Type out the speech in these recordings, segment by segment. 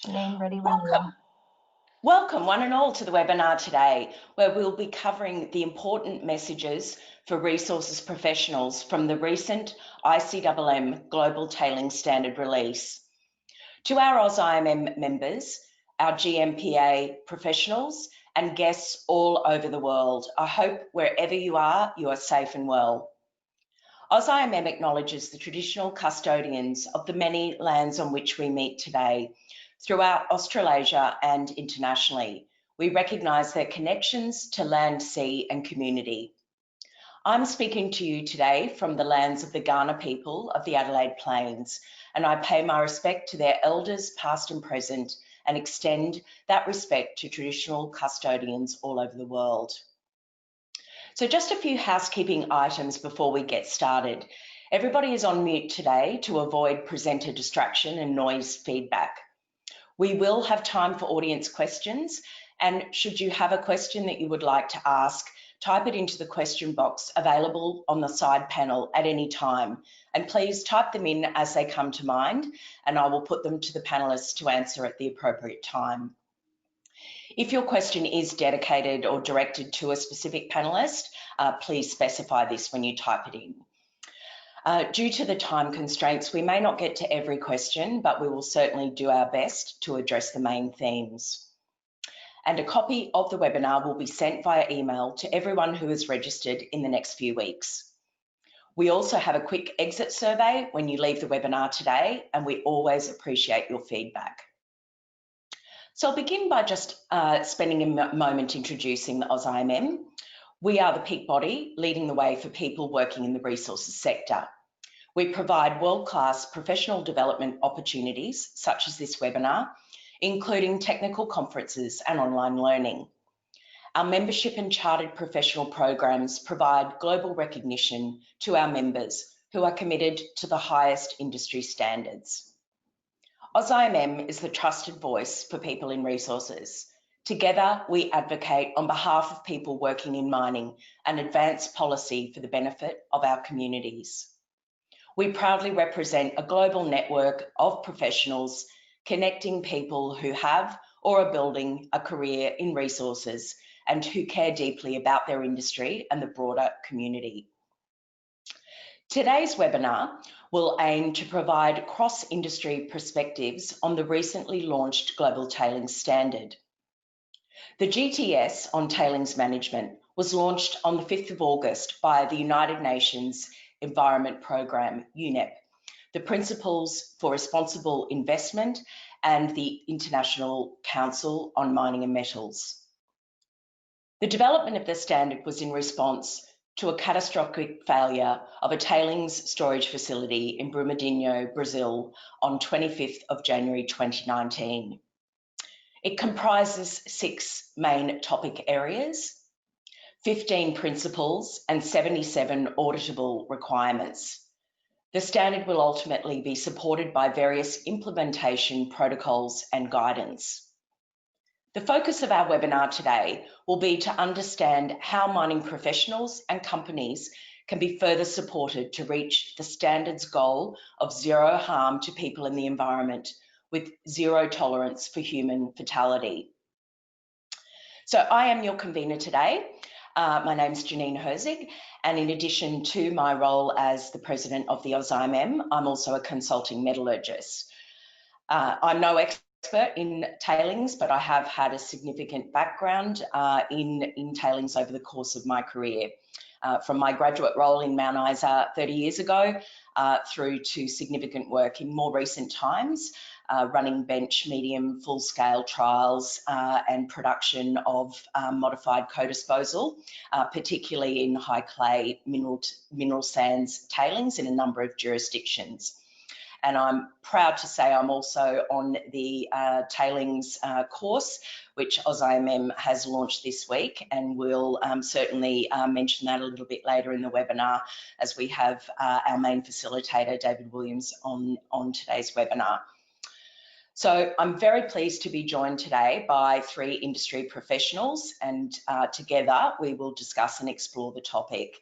Janine, ready when you are. Welcome one and all to the webinar today, where we'll be covering the important messages for resources professionals from the recent AusIMM Global Tailings Standard release. To our AusIMM members, our GMPA professionals and guests all over the world, I hope wherever you are safe and well. AusIMM acknowledges the traditional custodians of the many lands on which we meet today. Throughout Australasia and internationally, we recognise their connections to land, sea and community. I'm speaking to you today from the lands of the Kaurna people of the Adelaide Plains, and I pay my respect to their elders past and present and extend that respect to traditional custodians all over the world. So just a few housekeeping items before we get started. Everybody is on mute today to avoid presenter distraction and noise feedback. We will have time for audience questions, and should you have a question that you would like to ask, type it into the question box available on the side panel at any time. And please type them in as they come to mind, and I will put them to the panelists to answer at the appropriate time. If your question is dedicated or directed to a specific panelist, please specify this when you type it in. Due to the time constraints, we may not get to every question, but we will certainly do our best to address the main themes. And a copy of the webinar will be sent via email to everyone who is registered in the next few weeks. We also have a quick exit survey when you leave the webinar today, and we always appreciate your feedback. So I'll begin by just spending a moment introducing the AusIMM. We are the peak body leading the way for people working in the resources sector. We provide world-class professional development opportunities, such as this webinar, including technical conferences and online learning. Our membership and chartered professional programs provide global recognition to our members who are committed to the highest industry standards. AusIMM is the trusted voice for people in resources. Together, we advocate on behalf of people working in mining and advance policy for the benefit of our communities. We proudly represent a global network of professionals connecting people who have or are building a career in resources and who care deeply about their industry and the broader community. Today's webinar will aim to provide cross-industry perspectives on the recently launched Global Tailings Standard. The GTS on tailings management was launched on the 5th of August by the United Nations Environment Programme, UNEP, the Principles for Responsible Investment and the International Council on Mining and Metals. The development of the standard was in response to a catastrophic failure of a tailings storage facility in Brumadinho, Brazil on 25th of January 2019. It comprises 6 main topic areas, 15 principles and 77 auditable requirements. The standard will ultimately be supported by various implementation protocols and guidance. The focus of our webinar today will be to understand how mining professionals and companies can be further supported to reach the standard's goal of zero harm to people in the environment with zero tolerance for human fatality. So I am your convener today. My name is Janine Herzig, and in addition to my role as the president of the AusIMM, I'm also a consulting metallurgist. I'm no expert in tailings, but I have had a significant background in tailings over the course of my career. From my graduate role in Mount Isa 30 years ago through to significant work in more recent times, running bench, medium, full-scale trials and production of modified co-disposal, particularly in high clay mineral sands tailings in a number of jurisdictions. And I'm proud to say I'm also on the tailings course, which AusIMM has launched this week, and we'll certainly mention that a little bit later in the webinar as we have our main facilitator, David Williams, on today's webinar. So I'm very pleased to be joined today by 3 industry professionals, and together we will discuss and explore the topic.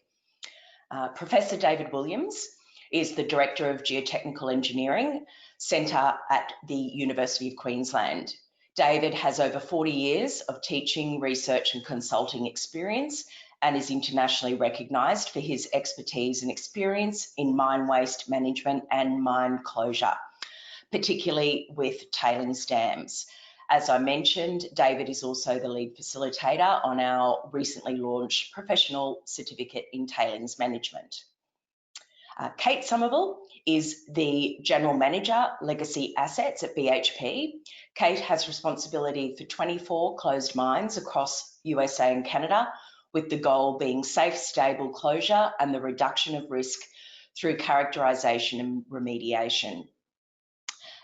Professor David Williams is the Director of Geotechnical Engineering Centre at the University of Queensland. David has over 40 years of teaching, research and consulting experience and is internationally recognised for his expertise and experience in mine waste management and mine closure, particularly with tailings dams. As I mentioned, David is also the lead facilitator on our recently launched Professional Certificate in Tailings Management. Kate Somerville is the General Manager, Legacy Assets at BHP. Kate has responsibility for 24 closed mines across USA and Canada, with the goal being safe, stable closure and the reduction of risk through characterisation and remediation.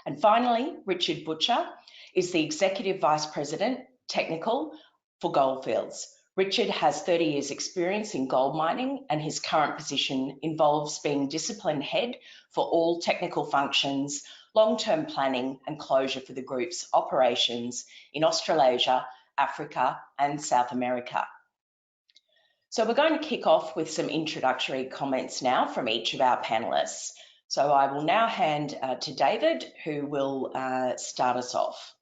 And finally, Richard Butcher is the Executive Vice President, Technical for Goldfields. Richard has 30 years experience in gold mining, and his current position involves being discipline head for all technical functions, long-term planning and closure for the group's operations in Australasia, Africa and South America. So we're going to kick off with some introductory comments now from each of our panellists. So I will now hand to David, who will start us off.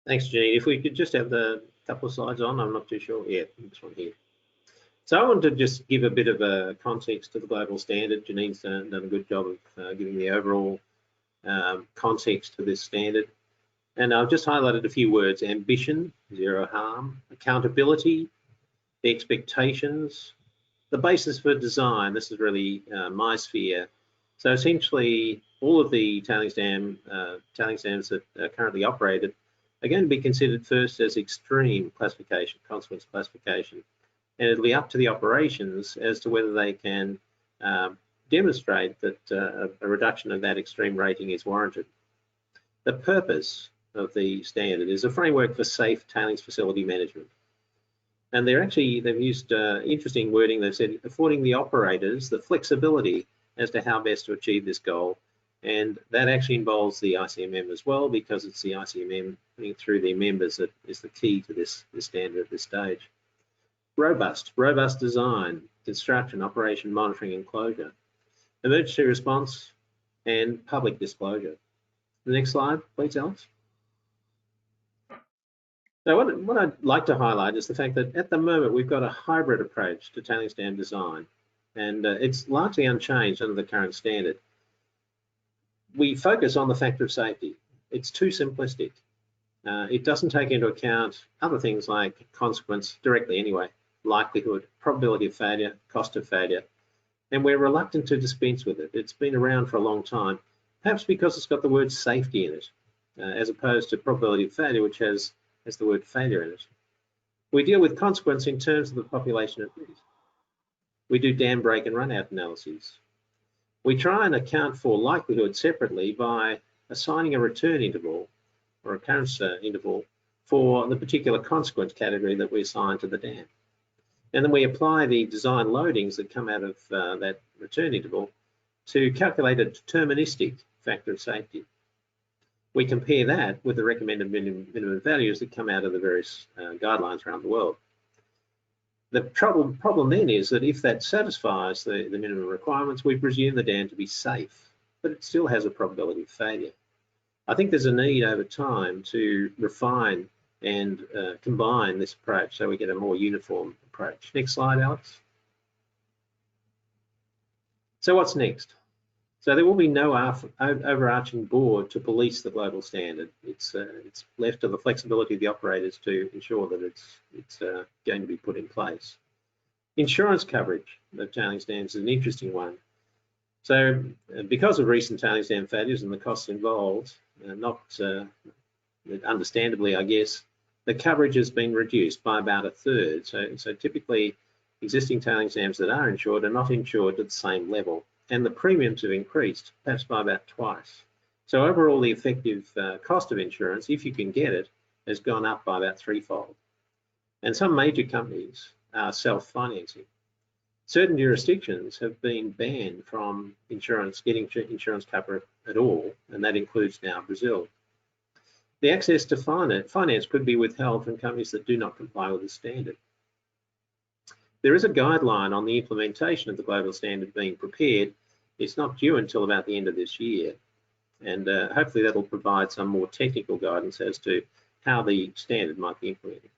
Thanks, Janine. If we could just have the couple of slides on, I'm not too sure. Yeah, this one here. So I wanted to just give a bit of a context to the global standard. Janine's done a good job of giving the overall context to this standard. And I've just highlighted a few words: ambition, zero harm; accountability, the expectations, the basis for design. This is really my sphere. So essentially, all of the tailings dams that are currently operated are going to be considered first as extreme classification, consequence classification, and it'll be up to the operations as to whether they can demonstrate that a reduction of that extreme rating is warranted. The purpose of the standard is a framework for safe tailings facility management. And they've used interesting wording. They've said affording the operators the flexibility as to how best to achieve this goal. And that actually involves the AusIMM as well, because it's the AusIMM putting through their members that is the key to this standard at this stage. Robust design, construction, operation, monitoring and closure. Emergency response and public disclosure. The next slide, please, Alex. So what I'd like to highlight is the fact that at the moment we've got a hybrid approach to tailings dam design, and it's largely unchanged under the current standard. We focus on the factor of safety. It's too simplistic. It doesn't take into account other things like consequence directly anyway, likelihood, probability of failure, cost of failure, and we're reluctant to dispense with it. It's been around for a long time, perhaps because it's got the word safety in it, as opposed to probability of failure, which has the word failure in it. We deal with consequence in terms of the population at risk. We do dam break and run out analyses. We try and account for likelihood separately by assigning a return interval or occurrence interval for the particular consequence category that we assign to the dam. And then we apply the design loadings that come out of that return interval to calculate a deterministic factor of safety. We compare that with the recommended minimum values that come out of the various guidelines around the world. The problem then is that if that satisfies the minimum requirements, we presume the dam to be safe, but it still has a probability of failure. I think there's a need over time to refine and combine this approach so we get a more uniform approach. Next slide, Alex. So what's next? So there will be no overarching board to police the global standard. It's left to the flexibility of the operators to ensure that it's going to be put in place. Insurance coverage of tailings dams is an interesting one. So because of recent tailings dam failures and the costs involved, understandably, I guess, the coverage has been reduced by about a third. So typically, existing tailings dams that are insured are not insured at the same level, and the premiums have increased, perhaps by about twice. So overall, the effective cost of insurance, if you can get it, has gone up by about threefold. And some major companies are self-financing. Certain jurisdictions have been banned from getting insurance cover at all, and that includes now Brazil. The access to finance could be withheld from companies that do not comply with the standard. There is a guideline on the implementation of the global standard being prepared. It's not due until about the end of this year, and hopefully that'll provide some more technical guidance as to how the standard might be implemented.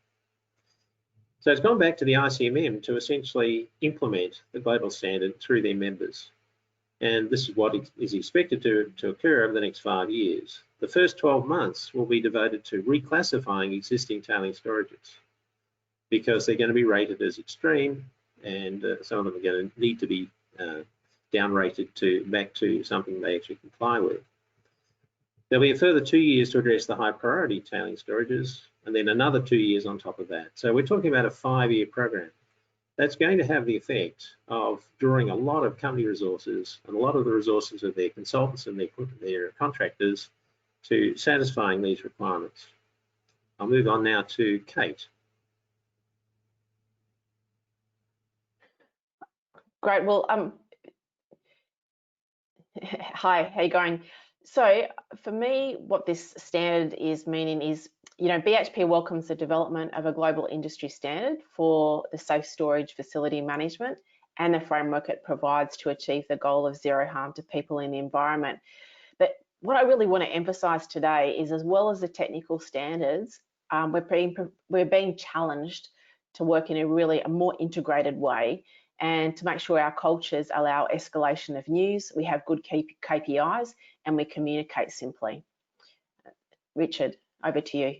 So it's gone back to the AusIMM to essentially implement the global standard through their members. And this is what is expected to occur over the next 5 years. The first 12 months will be devoted to reclassifying existing tailings storages because they're going to be rated as extreme, and some of them are going to need to be downrated back to something they actually comply with. There'll be a further 2 years to address the high priority tailings storages, and then another 2 years on top of that. So we're talking about a 5-year program. That's going to have the effect of drawing a lot of company resources and a lot of the resources of their consultants and their contractors to satisfying these requirements. I'll move on now to Kate. Great. Well, hi, how you going? So for me, what this standard is meaning is, BHP welcomes the development of a global industry standard for the safe storage facility management and the framework it provides to achieve the goal of zero harm to people in the environment. But what I really want to emphasise today is, as well as the technical standards, we're being challenged to work in a more integrated way and to make sure our cultures allow escalation of news, we have good KPIs, and we communicate simply. Richard, over to you.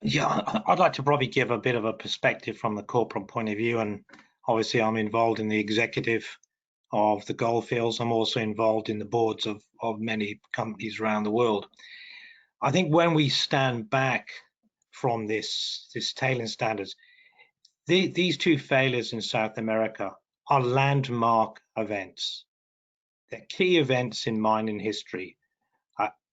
Yeah, I'd like to probably give a bit of a perspective from the corporate point of view, and obviously I'm involved in the executive of the goldfields. I'm also involved in the boards of many companies around the world. I think when we stand back from this tailing standards, these 2 failures in South America are landmark events. They're key events in mining history.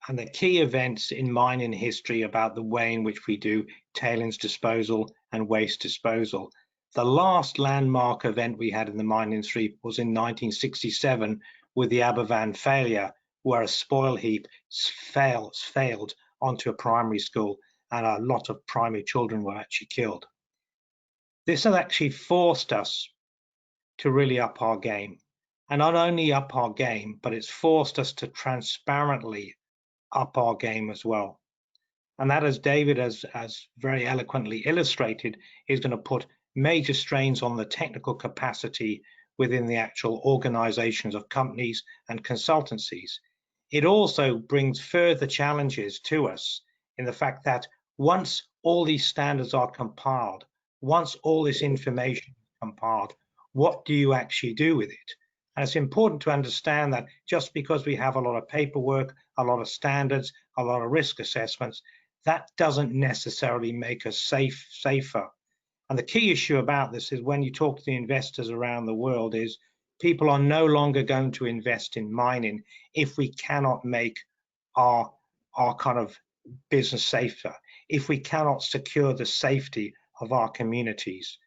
And the key events in mining history about the way in which we do tailings disposal and waste disposal. The last landmark event we had in the mining industry was in 1967 with the Aberfan failure, where a spoil heap failed onto a primary school and a lot of primary children were actually killed. This has actually forced us to really up our game. And not only up our game, but it's forced us to transparently up our game as well. And that, as David has very eloquently illustrated, is going to put major strains on the technical capacity within the actual organizations of companies and consultancies. It also brings further challenges to us in the fact that once all these standards are compiled, once all this information is compiled, what do you actually do with it? And it's important to understand that just because we have a lot of paperwork, a lot of standards, a lot of risk assessments, that doesn't necessarily make us safer. And the key issue about this is when you talk to the investors around the world is people are no longer going to invest in mining if we cannot make our kind of business safer, if we cannot secure the safety of our communities.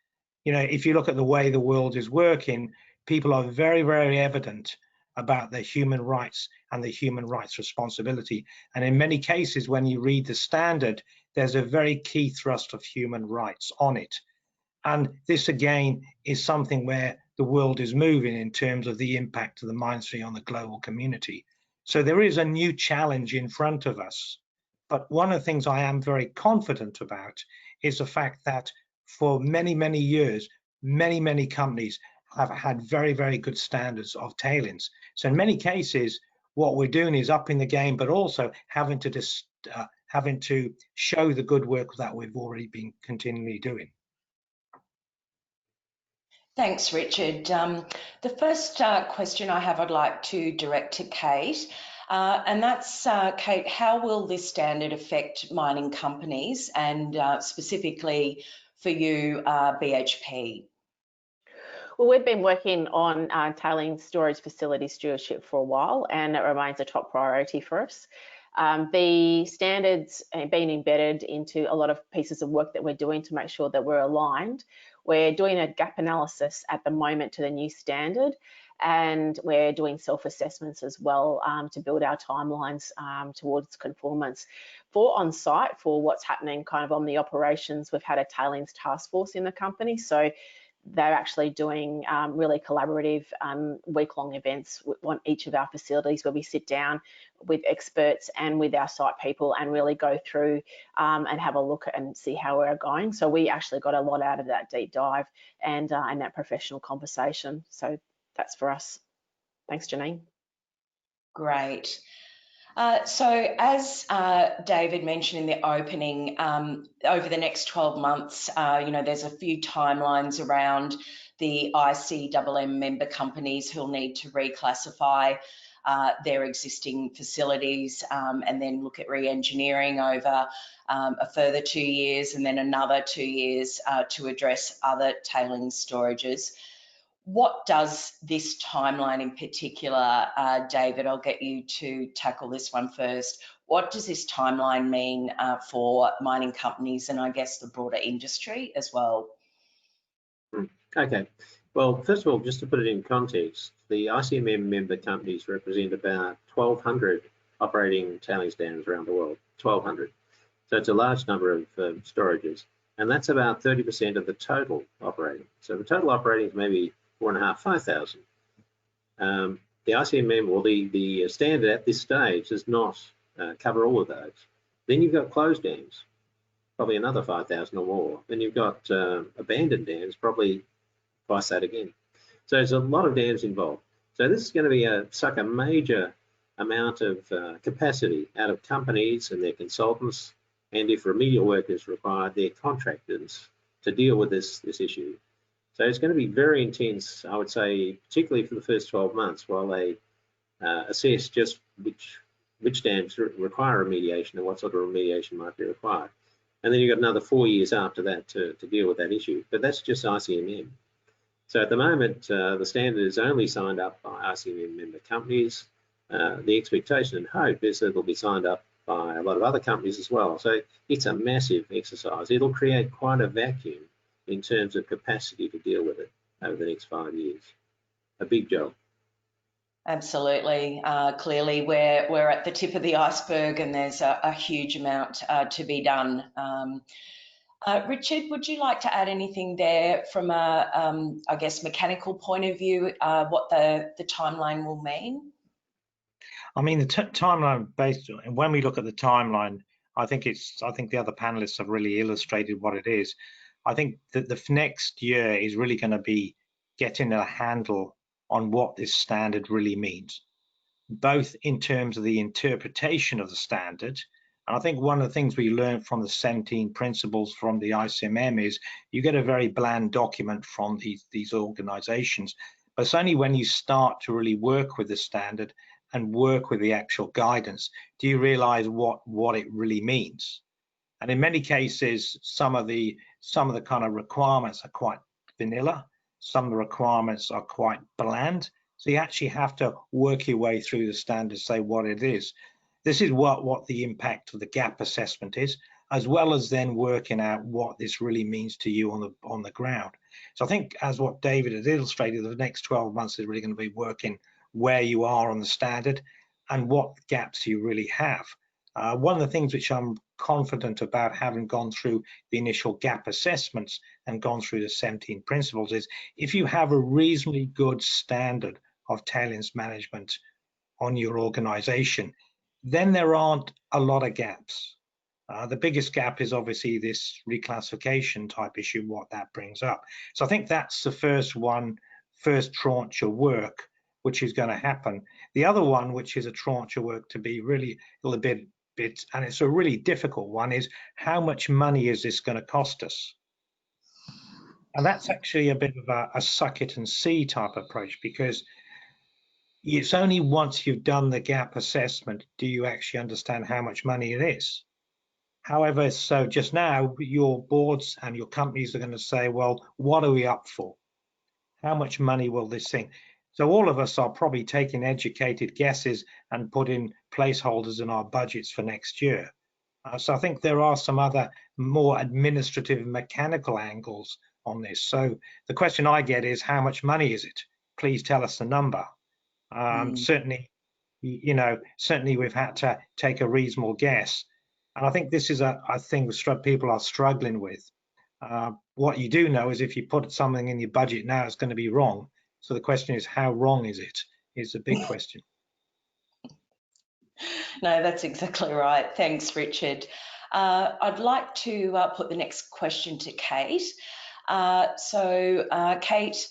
If you look at the way the world is working, people are very, very evident about their human rights and the human rights responsibility. And in many cases, when you read the standard, there's a very key thrust of human rights on it. And this, again, is something where the world is moving in terms of the impact of the mine industry on the global community. So there is a new challenge in front of us. But one of the things I am very confident about is the fact that for many, many years, many companies have had very, very good standards of tailings. So in many cases, what we're doing is upping the game, but also having to show the good work that we've already been continually doing. Thanks, Richard. The first question I have, I'd like to direct to Kate, and that's, Kate, how will this standard affect mining companies and specifically for you, BHP? Well, we've been working on tailings storage facility stewardship for a while, and it remains a top priority for us. The standards have been embedded into a lot of pieces of work that we're doing to make sure that we're aligned. We're doing a gap analysis at the moment to the new standard, and we're doing self-assessments as well to build our timelines towards conformance. For on-site, for what's happening kind of on the operations, we've had a tailings task force in the company, so they're actually doing really collaborative week-long events on each of our facilities, where we sit down with experts and with our site people and really go through and have a look and see how we're going. So we actually got a lot out of that deep dive and that professional conversation. So that's for us. Thanks, Janine. Great. So as David mentioned in the opening, over the next 12 months, there's a few timelines around the ICMM member companies who'll need to reclassify their existing facilities and then look at re-engineering over a further 2 years and then another 2 years to address other tailings storages. What does this timeline in particular, David, I'll get you to tackle this one first. What does this timeline mean for mining companies and I guess the broader industry as well? Okay, well, first of all, just to put it in context, the ICMM member companies represent about 1,200 operating tailings dams around the world, 1,200. So it's a large number of storages, and that's about 30% of the total operating. So the total operating is maybe 4,500, 5,000. The ICMM, or the standard at this stage, does not cover all of those. Then you've got closed dams, probably another 5,000 or more. Then you've got abandoned dams, probably twice that again. So there's a lot of dams involved. So this is going to be suck a major amount of capacity out of companies and their consultants, and if remedial work is required, their contractors, to deal with this issue. So it's going to be very intense, I would say, particularly for the first 12 months, while they assess just which dams require remediation and what sort of remediation might be required. And then you've got another 4 years after that to deal with that issue. But that's just ICMM. So at the moment, the standard is only signed up by ICMM member companies. The expectation and hope is that it'll be signed up by a lot of other companies as well. So it's a massive exercise. It'll create quite a vacuum in terms of capacity to deal with it over the next 5 years. A big job. Absolutely. Clearly, we're at the tip of the iceberg and there's a huge amount to be done. Richard, would you like to add anything there from a, I guess, mechanical point of view, what the timeline will mean? I mean, the timeline based on, when we look at the timeline, I think the other panelists have really illustrated what it is. I think that the next year is really going to be getting a handle on what this standard really means, both in terms of the interpretation of the standard. And I think one of the things we learned from the 17 principles from the ICMM is you get a very bland document from these organizations, but it's only when you start to really work with the standard and work with the actual guidance do you realize what it really means. And in many cases, some of the kind of requirements are quite vanilla. Some of the requirements are quite bland. So you actually have to work your way through the standard to say what it is. This is what the impact of the gap assessment is, as well as then working out what this really means to you on the ground. So I think, as what David has illustrated, the next 12 months is really going to be working where you are on the standard and what gaps you really have. One of the things which I'm confident about, having gone through the initial gap assessments and gone through the 17 principles, is if you have a reasonably good standard of tailings management on your organization, then there aren't a lot of gaps. The biggest gap is obviously this reclassification type issue, what that brings up. So I think that's the first tranche of work which is going to happen. The other one, which is a tranche of work to be really a little bit, and it's a really difficult one, is how much money is this going to cost us? And that's actually a bit of a suck it and see type approach, because it's only once you've done the gap assessment do you actually understand how much money it is. However, so just now your boards and your companies are going to say, well, what are we up for? How much money will this thing? So all of us are probably taking educated guesses and putting placeholders in our budgets for next year. So I think there are some other more administrative and mechanical angles on this. So the question I get is, how much money is it? Please tell us the number. Certainly, certainly we've had to take a reasonable guess. And I think this is a thing people are struggling with. What you do know is if you put something in your budget now, it's going to be wrong. So the question is, how wrong is it? Is a big question. No, that's exactly right. Thanks, Richard. I'd like to put the next question to Kate. Kate,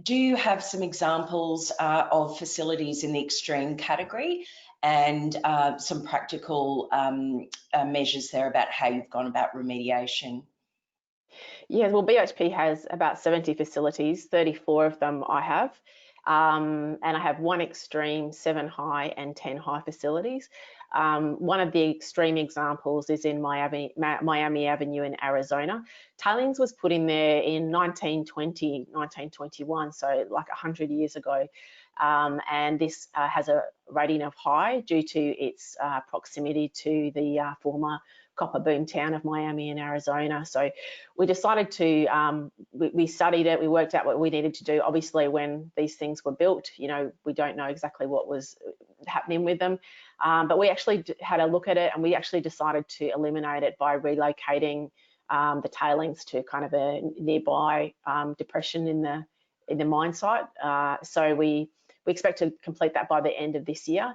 do you have some examples of facilities in the extreme category and some practical measures there about how you've gone about remediation? Yeah, well, BHP has about 70 facilities, 34 of them I have. And I have 1 extreme, 7 high and 10 high facilities. One of the extreme examples is in Miami Avenue in Arizona. Tailings was put in there in 1920, 1921, so like 100 years ago. And this has a rating of high due to its proximity to the former copper boom town of Miami in Arizona. So we decided to, we studied it, we worked out what we needed to do. Obviously, when these things were built, you know, we don't know exactly what was happening with them. But we actually had a look at it and we actually decided to eliminate it by relocating the tailings to kind of a nearby depression in the mine site. So we expect to complete that by the end of this year.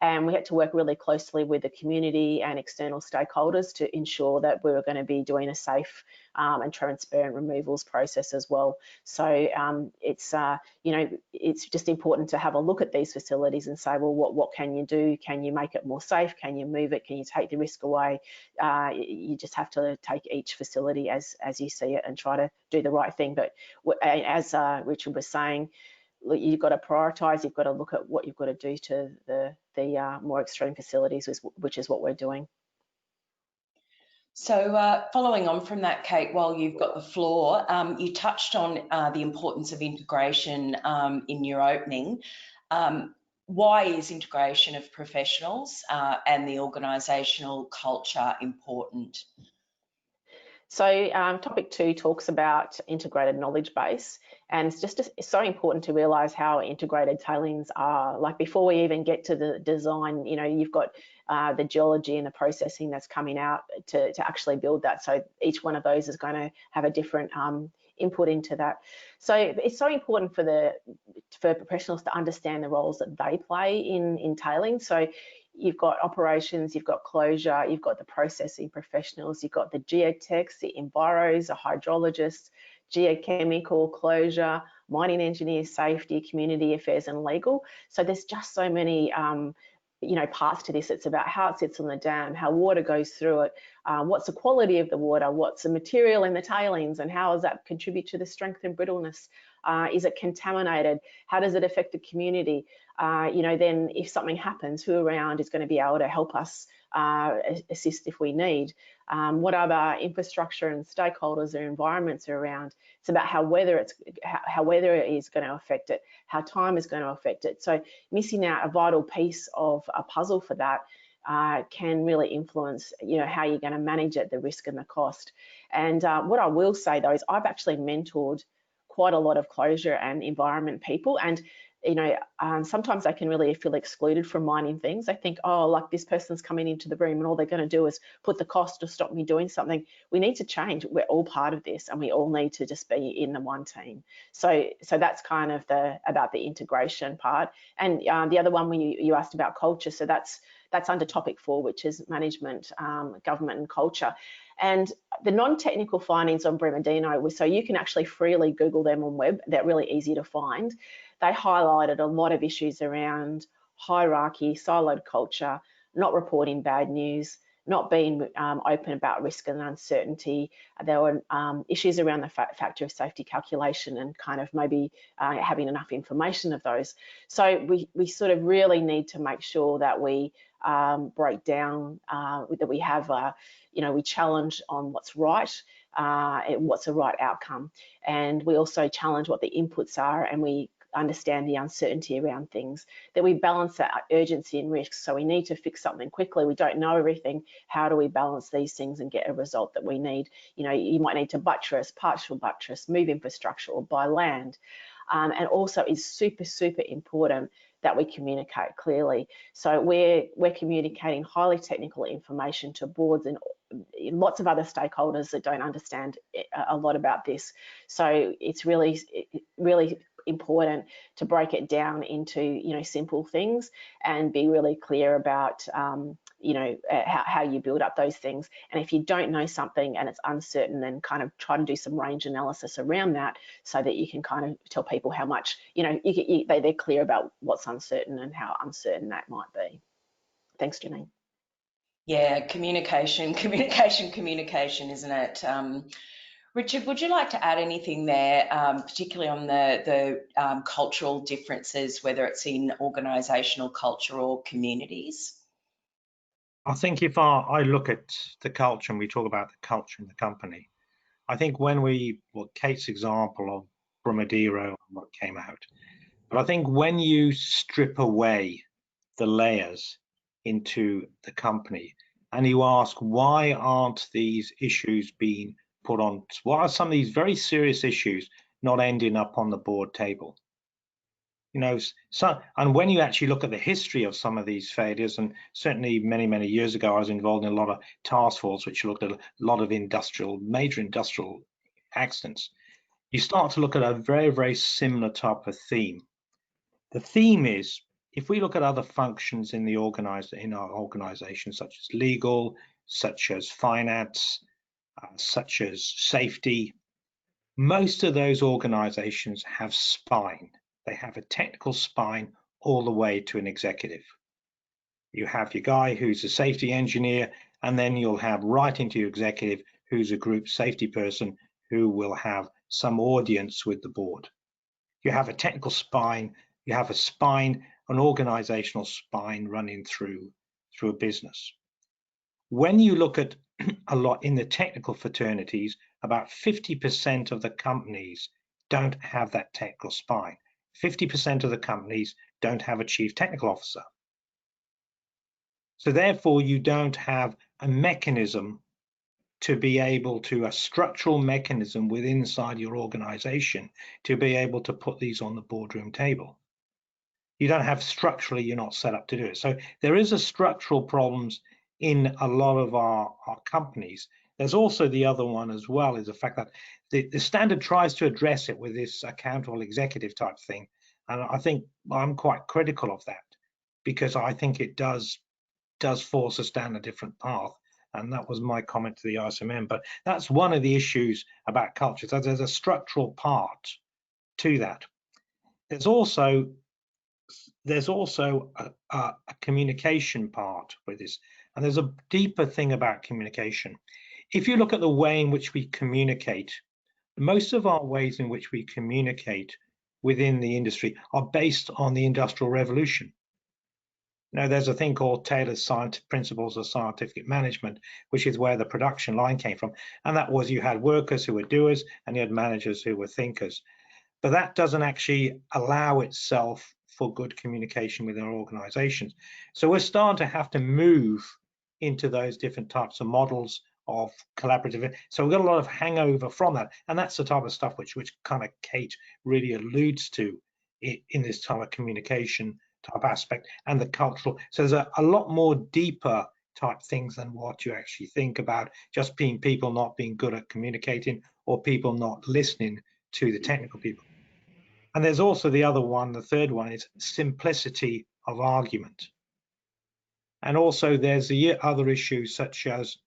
And we had to work really closely with the community and external stakeholders to ensure that we were going to be doing a safe and transparent removals process as well. So it's you know, it's just important to have a look at these facilities and say, well, what can you do? Can you make it more safe? Can you move it? Can you take the risk away? You just have to take each facility as you see it and try to do the right thing. But as Richard was saying, you've got to prioritise, you've got to look at what you've got to do to the more extreme facilities, which is what we're doing. So following on from that, Kate, while you've got the floor, you touched on the importance of integration in your opening. Why is integration of professionals and the organisational culture important? So topic 2 talks about integrated knowledge base, and it's so important to realise how integrated tailings are. Like before we even get to the design, you know, you've got the geology and the processing that's coming out to actually build that. So each one of those is going to have a different input into that. So it's so important for professionals to understand the roles that they play in tailings. So you've got operations, you've got closure, you've got the processing professionals, you've got the geotechs, the enviros, the hydrologists, geochemical, closure, mining engineers, safety, community affairs and legal. So there's just so many you know, parts to this. It's about how it sits on the dam, how water goes through it, what's the quality of the water, what's the material in the tailings, and how does that contribute to the strength and brittleness? Is it contaminated? How does it affect the community? You know, then if something happens, who around is going to be able to help us assist if we need? What other infrastructure and stakeholders or environments are around? It's about how weather is going to affect it, how time is going to affect it. So missing out a vital piece of a puzzle for that can really influence, you know, how you're going to manage it, the risk and the cost. And what I will say though is I've actually mentored quite a lot of closure and environment people, and you know, sometimes they can really feel excluded from mining things. They think, oh, like this person's coming into the room and all they're going to do is put the cost to stop me doing something. We need to change. We're all part of this, and we all need to just be in the one team. So that's kind of about the integration part. And the other one when you asked about culture, so that's under topic 4, which is management, government and culture. And the non-technical findings on Brumadinho, so you can actually freely Google them on web. They're really easy to find. They highlighted a lot of issues around hierarchy, siloed culture, not reporting bad news, not being open about risk and uncertainty. There were issues around the factor of safety calculation and kind of maybe having enough information of those. So we sort of really need to make sure that we break down, that we have, you know, we challenge on what's right, what's the right outcome. And we also challenge what the inputs are, and we understand the uncertainty around things, that we balance that urgency and risk. So we need to fix something quickly. We don't know everything. How do we balance these things and get a result that we need? You know, you might need to buttress, partial buttress, move infrastructure or buy land. And also it's super, super important that we communicate clearly. So we're communicating highly technical information to boards and lots of other stakeholders that don't understand a lot about this. So it's really important to break it down into, you know, simple things and be really clear about, you know, how you build up those things. And if you don't know something and it's uncertain, then kind of try to do some range analysis around that so that you can kind of tell people how much, you know, they're clear about what's uncertain and how uncertain that might be. Thanks, Janine. Yeah, communication, isn't it? Richard, would you like to add anything there, particularly on the cultural differences, whether it's in organisational culture or communities? I think if I look at the culture and we talk about the culture in the company, I think when Kate's example of Brumadero and what came out, but I think when you strip away the layers into the company and you ask, why aren't these issues being put on, why are some of these very serious issues not ending up on the board table? You know, and when you actually look at the history of some of these failures, and certainly many years ago I was involved in a lot of task force which looked at a lot of major industrial accidents, you start to look at a very similar type of theme. The theme is, if we look at other functions in our organization, such as legal, such as finance, such as safety, most of those organizations have spine. They have a technical spine all the way to an executive. You have your guy who's a safety engineer, and then you'll have right into your executive who's a group safety person who will have some audience with the board. You have a technical spine, you have a spine, an organizational spine running through a business. When you look at a lot in the technical fraternities, about 50% of the companies don't have that technical spine. 50% of the companies don't have a chief technical officer. So therefore, you don't have a mechanism to be able to, a structural mechanism within inside your organization to be able to put these on the boardroom table. You don't have structurally, you're not set up to do it. So there is a structural problems in a lot of our companies. There's also the other one as well, is the fact that the standard tries to address it with this accountable executive type thing. And I think I'm quite critical of that, because I think it does force us down a different path. And that was my comment to the AusIMM. But that's one of the issues about culture. So there's a structural part to that. There's also a communication part with this. And there's a deeper thing about communication. If you look at the way in which we communicate, most of our ways in which we communicate within the industry are based on the Industrial Revolution. Now, there's a thing called Taylor's Principles of Scientific Management, which is where the production line came from. And that was, you had workers who were doers and you had managers who were thinkers. But that doesn't actually allow itself for good communication within our organizations. So we're starting to have to move into those different types of models of collaborative. So we've got a lot of hangover from that. And that's the type of stuff which kind of Kate really alludes to in this type of communication type aspect and the cultural. So there's a lot more deeper type things than what you actually think about just being people not being good at communicating or people not listening to the technical people. And there's also the other one, the third one is simplicity of argument. And also there's the other issues such as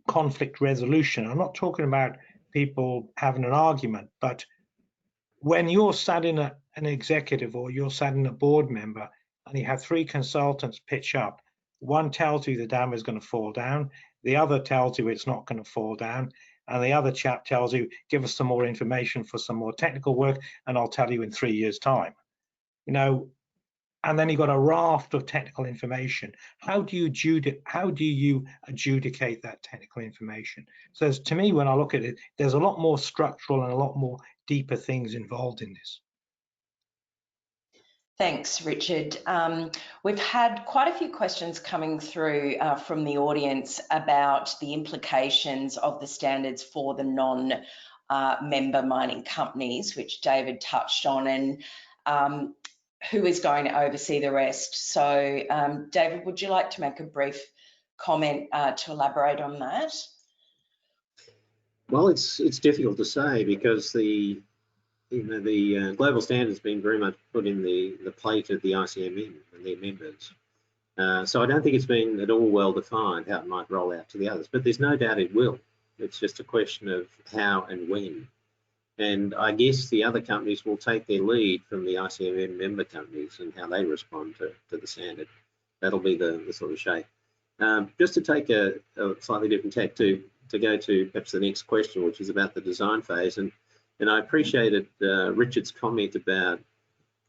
conflict resolution. I'm not talking about people having an argument, but when you're sat in an executive or you're sat in a board member and you have three consultants pitch up, one tells you the dam is going to fall down, the other tells you it's not going to fall down, and the other chap tells you, give us some more information for some more technical work and I'll tell you in 3 years' time. You know, and then you've got a raft of technical information. How do you adjudicate that technical information? So to me, when I look at it, there's a lot more structural and a lot more deeper things involved in this. Thanks, Richard. We've had quite a few questions coming through from the audience about the implications of the standards for the non-member mining companies, which David touched on, and who is going to oversee the rest. So, David, would you like to make a brief comment to elaborate on that? Well, it's difficult to say because the global standard's been very much put in the plate of the AusIMM and their members. So I don't think it's been at all well defined how it might roll out to the others, but there's no doubt it will. It's just a question of how and when. And I guess the other companies will take their lead from the AusIMM member companies and how they respond to the standard. That'll be the sort of shape. Just to take a slightly different tack to go to perhaps the next question, which is about the design phase. And I appreciated Richard's comment about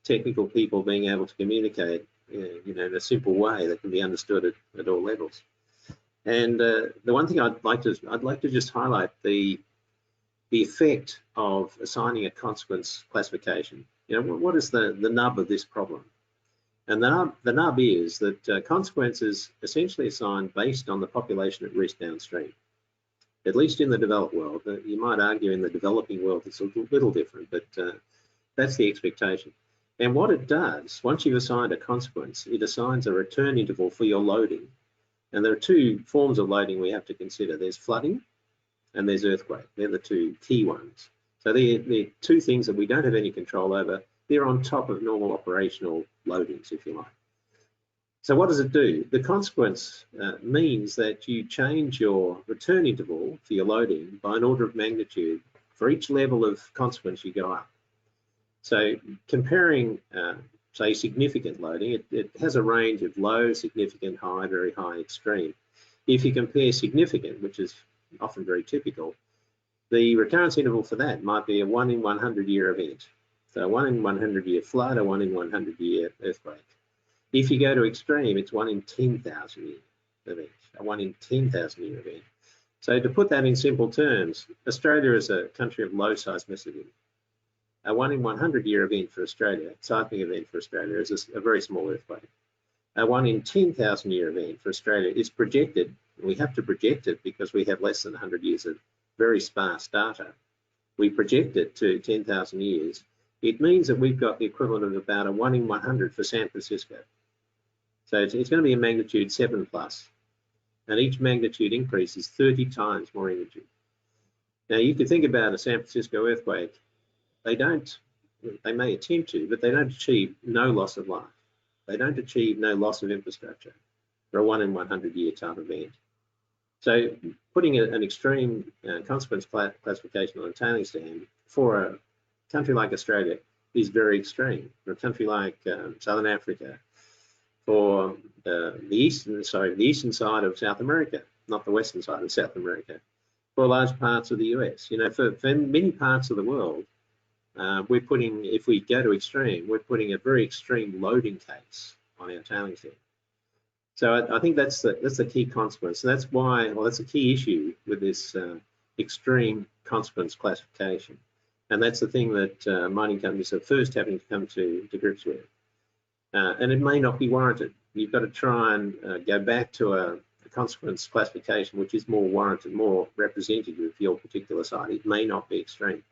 technical people being able to communicate, in a simple way that can be understood at all levels. And the one thing I'd like to just highlight the effect of assigning a consequence classification. What is the nub of this problem? And the nub is that consequences essentially assigned based on the population at risk downstream. At least in the developed world. You might argue in the developing world it's a little different, but that's the expectation. And what it does, once you've assigned a consequence, it assigns a return interval for your loading. And there are two forms of loading we have to consider. There's flooding and there's earthquake. They're the two key ones. So they're two things that we don't have any control over. They're on top of normal operational loadings, if you like. So what does it do? The consequence means that you change your return interval for your loading by an order of magnitude for each level of consequence you go up. So comparing, say, significant loading, it has a range of low, significant, high, very high, extreme. If you compare significant, which is often very typical, the recurrence interval for that might be a 1 in 100 year event. So a 1 in 100 year flood, a 1 in 100 year earthquake. If you go to extreme, it's 1 in 10,000 year event, a 1 in 10,000 year event. So to put that in simple terms, Australia is a country of low seismicity. A 1 in 100 year event for Australia, seismic event for Australia, is a very small earthquake. A 1 in 10,000 year event for Australia is projected. We have to project it because we have less than 100 years of very sparse data. We project it to 10,000 years. It means that we've got the equivalent of about a 1 in 100 for San Francisco. So it's going to be a magnitude 7 plus, and each magnitude increase is 30 times more energy. Now you could think about a San Francisco earthquake. They may attempt to, but they don't achieve no loss of life. They don't achieve no loss of infrastructure for a 1 in 100 year type event. So putting an extreme consequence classification on a tailings dam for a country like Australia is very extreme. For a country like Southern Africa, for the eastern side of South America, not the western side of South America, for large parts of the US. For many parts of the world, we're putting, if we go to extreme, we're putting a very extreme loading case on our tailings dam. So I think that's the key consequence. And that's why, well, that's a key issue with this extreme consequence classification. And that's the thing that mining companies are first having to come to grips with. And it may not be warranted. You've got to try and go back to a consequence classification which is more warranted, more representative of your particular site. It may not be extreme.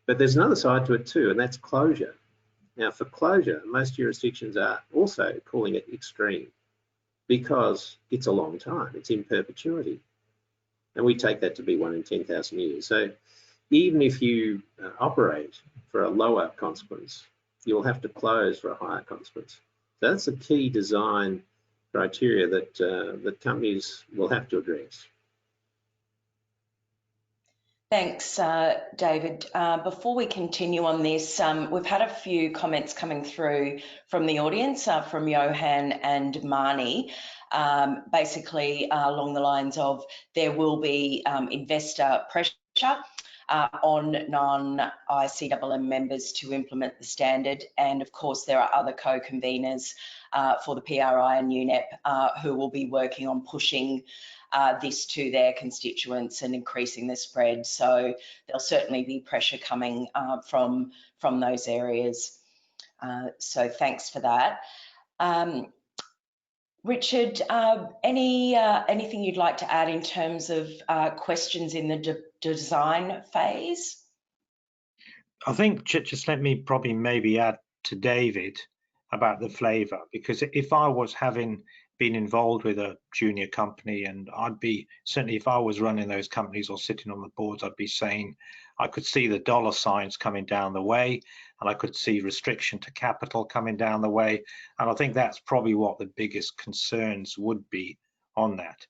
But there's another side to it too, and that's closure. Now for closure, most jurisdictions are also calling it extreme because it's a long time, it's in perpetuity. And we take that to be 1 in 10,000 years. So even if you operate for a lower consequence, you'll have to close for a higher consequence. So that's a key design criteria that that companies will have to address. Thanks, David. Before we continue on this, we've had a few comments coming through from the audience, from Johan and Marnie, basically along the lines of there will be investor pressure on non-AusIMM members to implement the standard. And of course, there are other co-conveners for the PRI and UNEP who will be working on pushing this to their constituents and increasing the spread. So there'll certainly be pressure coming from those areas. So thanks for that. Richard, anything you'd like to add in terms of questions in the design phase? I think just let me probably maybe add to David about the flavour, because if I was having been involved with a junior company, and I'd be, certainly if I was running those companies or sitting on the boards, I'd be saying I could see the dollar signs coming down the way, and I could see restriction to capital coming down the way. And I think that's probably what the biggest concerns would be on that.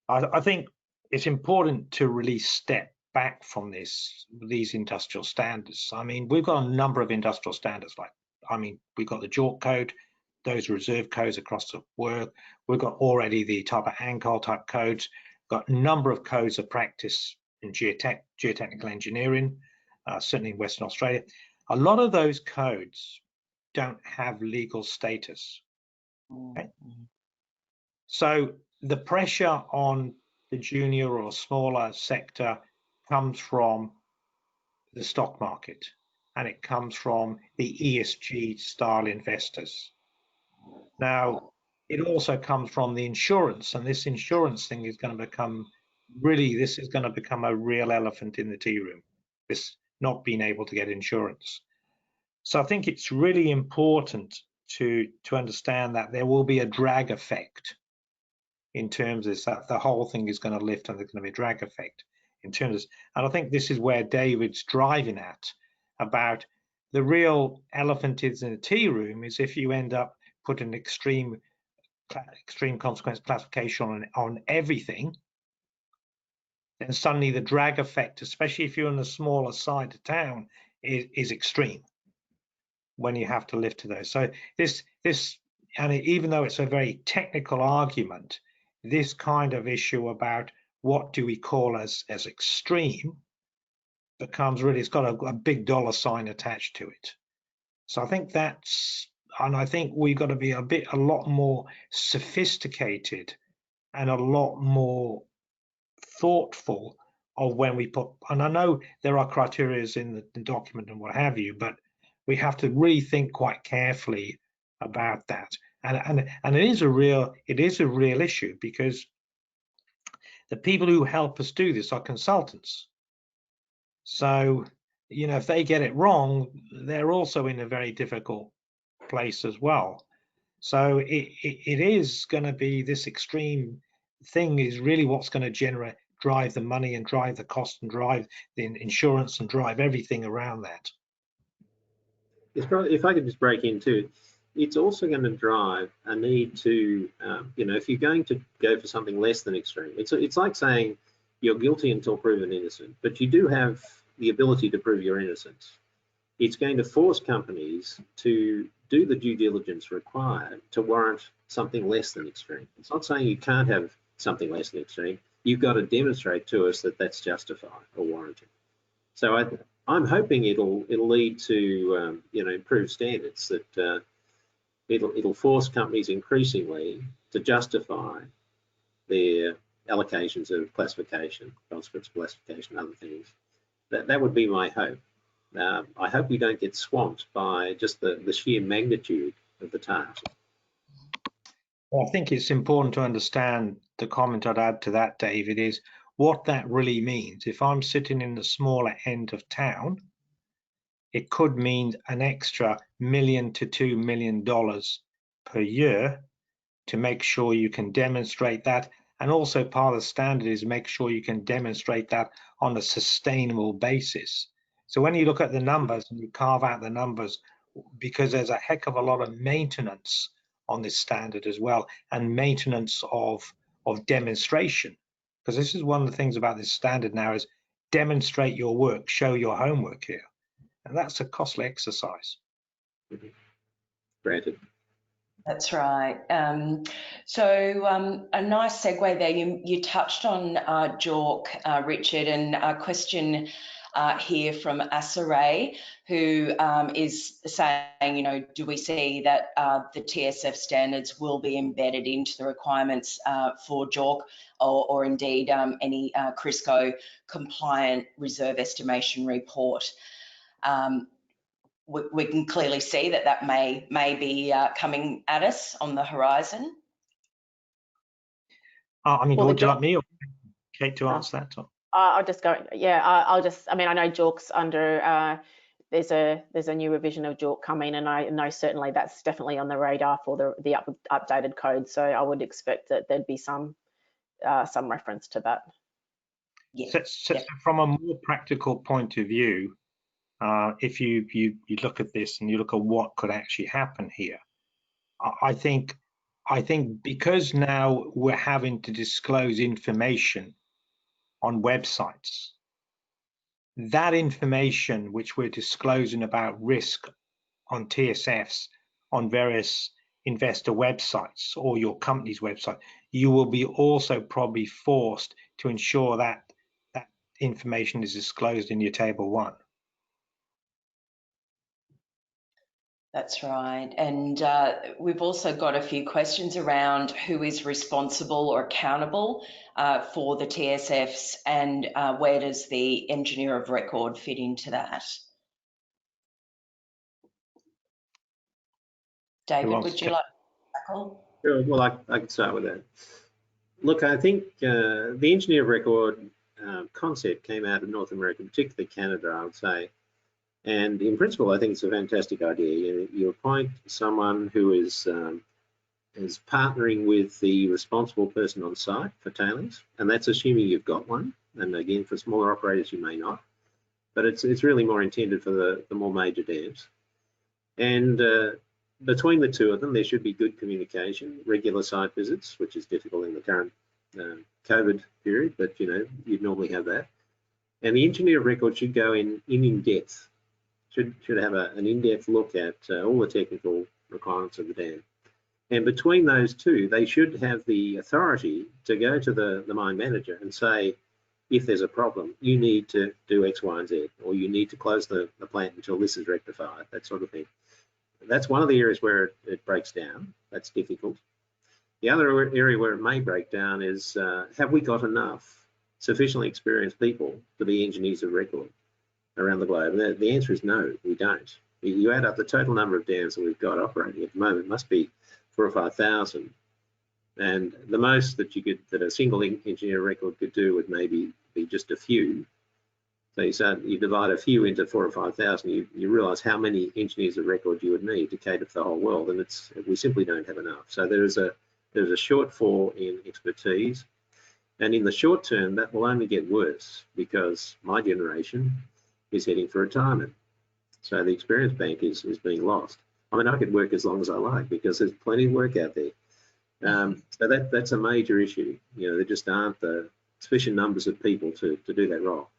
I think it's important to really step back from these industrial standards. I mean, we've got a number of industrial standards, we've got the JORC code, those reserve codes across the world. We've got already the type of ANCOL type codes, got a number of codes of practice in geotechnical engineering, certainly in Western Australia. A lot of those codes don't have legal status. Okay? So the pressure on the junior or smaller sector comes from the stock market, and it comes from the ESG style investors. Now, it also comes from the insurance, and this insurance thing is going to become this is going to become a real elephant in the tea room, this not being able to get insurance. So I think it's really important to understand that there will be a drag effect in terms of that the whole thing is going to lift, and there's going to be a drag effect in terms of, and I think this is where David's driving at, about the real elephant is in the tea room is if you end up putting extreme consequence classification on everything, then suddenly the drag effect, especially if you're in the smaller side of town, is extreme when you have to lift to those. So this and even though it's a very technical argument, this kind of issue about what do we call as extreme becomes really, it's got a big dollar sign attached to it. So I think I think we've got to be a lot more sophisticated and a lot more thoughtful of when we put, and I know there are criteria in the document and what have you, but we have to really think quite carefully about that. And it is a real issue, because the people who help us do this are consultants. So, you know, if they get it wrong, they're also in a very difficult place as well. So it is going to be, this extreme thing is really what's going to drive the money and drive the cost and drive the insurance and drive everything around that. If I could just break into, it's also going to drive a need to, you know, if you're going to go for something less than extreme, it's like saying you're guilty until proven innocent, but you do have the ability to prove your innocence. It's going to force companies to do the due diligence required to warrant something less than extreme. It's not saying you can't have something less than extreme. You've got to demonstrate to us that that's justified or warranted. So I'm hoping it'll lead to you know, improved standards, that it'll force companies increasingly to justify their allocations of classification, consequence classification, other things. That would be my hope. I hope we don't get swamped by just the sheer magnitude of the task. Well, I think it's important to understand, the comment I'd add to that, David, is what that really means. If I'm sitting in the smaller end of town, it could mean an extra $1 million to $2 million per year to make sure you can demonstrate that. And also part of the standard is make sure you can demonstrate that on a sustainable basis. So when you look at the numbers and you carve out the numbers, because there's a heck of a lot of maintenance on this standard as well, and maintenance of demonstration, because this is one of the things about this standard now, is demonstrate your work, show your homework here, and that's a costly exercise. Mm-hmm. Granted. That's right. So a nice segue there. You touched on JORC, Richard, and a question here from Asaray, who is saying, you know, do we see that the TSF standards will be embedded into the requirements for JORC, or indeed any CRISCO compliant reserve estimation report? We can clearly see that may be coming at us on the horizon. I mean, would you like me or Kate to answer that? I'll just go. Yeah, I'll just. I mean, I know JORC's under there's a new revision of JORC coming, and I know certainly that's definitely on the radar for the updated code. So I would expect that there'd be some reference to that. Yeah. So from a more practical point of view, if you look at this and you look at what could actually happen here, I think because now we're having to disclose information on websites, that information which we're disclosing about risk on TSFs on various investor websites or your company's website, you will be also probably forced to ensure that that information is disclosed in your table 1. That's right. And we've also got a few questions around who is responsible or accountable for the TSFs, and where does the engineer of record fit into that? David, would you like to tackle? Sure. Well, I can start with that. Look, I think the engineer of record concept came out of North America, particularly Canada, I would say. And in principle, I think it's a fantastic idea. You appoint someone who is partnering with the responsible person on site for tailings, and that's assuming you've got one. And again, for smaller operators, you may not, but it's really more intended for the more major dams. And between the two of them, there should be good communication, regular site visits, which is difficult in the current COVID period, but you'd normally have that. And the engineer of record should go in depth. Should have an in-depth look at all the technical requirements of the dam. And between those two, they should have the authority to go to the mine manager and say, if there's a problem, you need to do X, Y, and Z, or you need to close the plant until this is rectified, that sort of thing. That's one of the areas where it breaks down. That's difficult. The other area where it may break down is, have we got enough sufficiently experienced people to be engineers of record around the globe? And the answer is no, we don't. You add up the total number of dams that we've got operating at the moment, it must be 4,000 or 5,000. And the most that a single engineer of record could do would maybe be just a few. So you divide a few into 4,000 or 5,000, you realise how many engineers of record you would need to cater for the whole world, and we simply don't have enough. So there's a shortfall in expertise, and in the short term, that will only get worse because my generation is heading for retirement. So the experience bank is being lost. I mean, I could work as long as I like because there's plenty of work out there. So that's a major issue. There just aren't the sufficient numbers of people to do that role.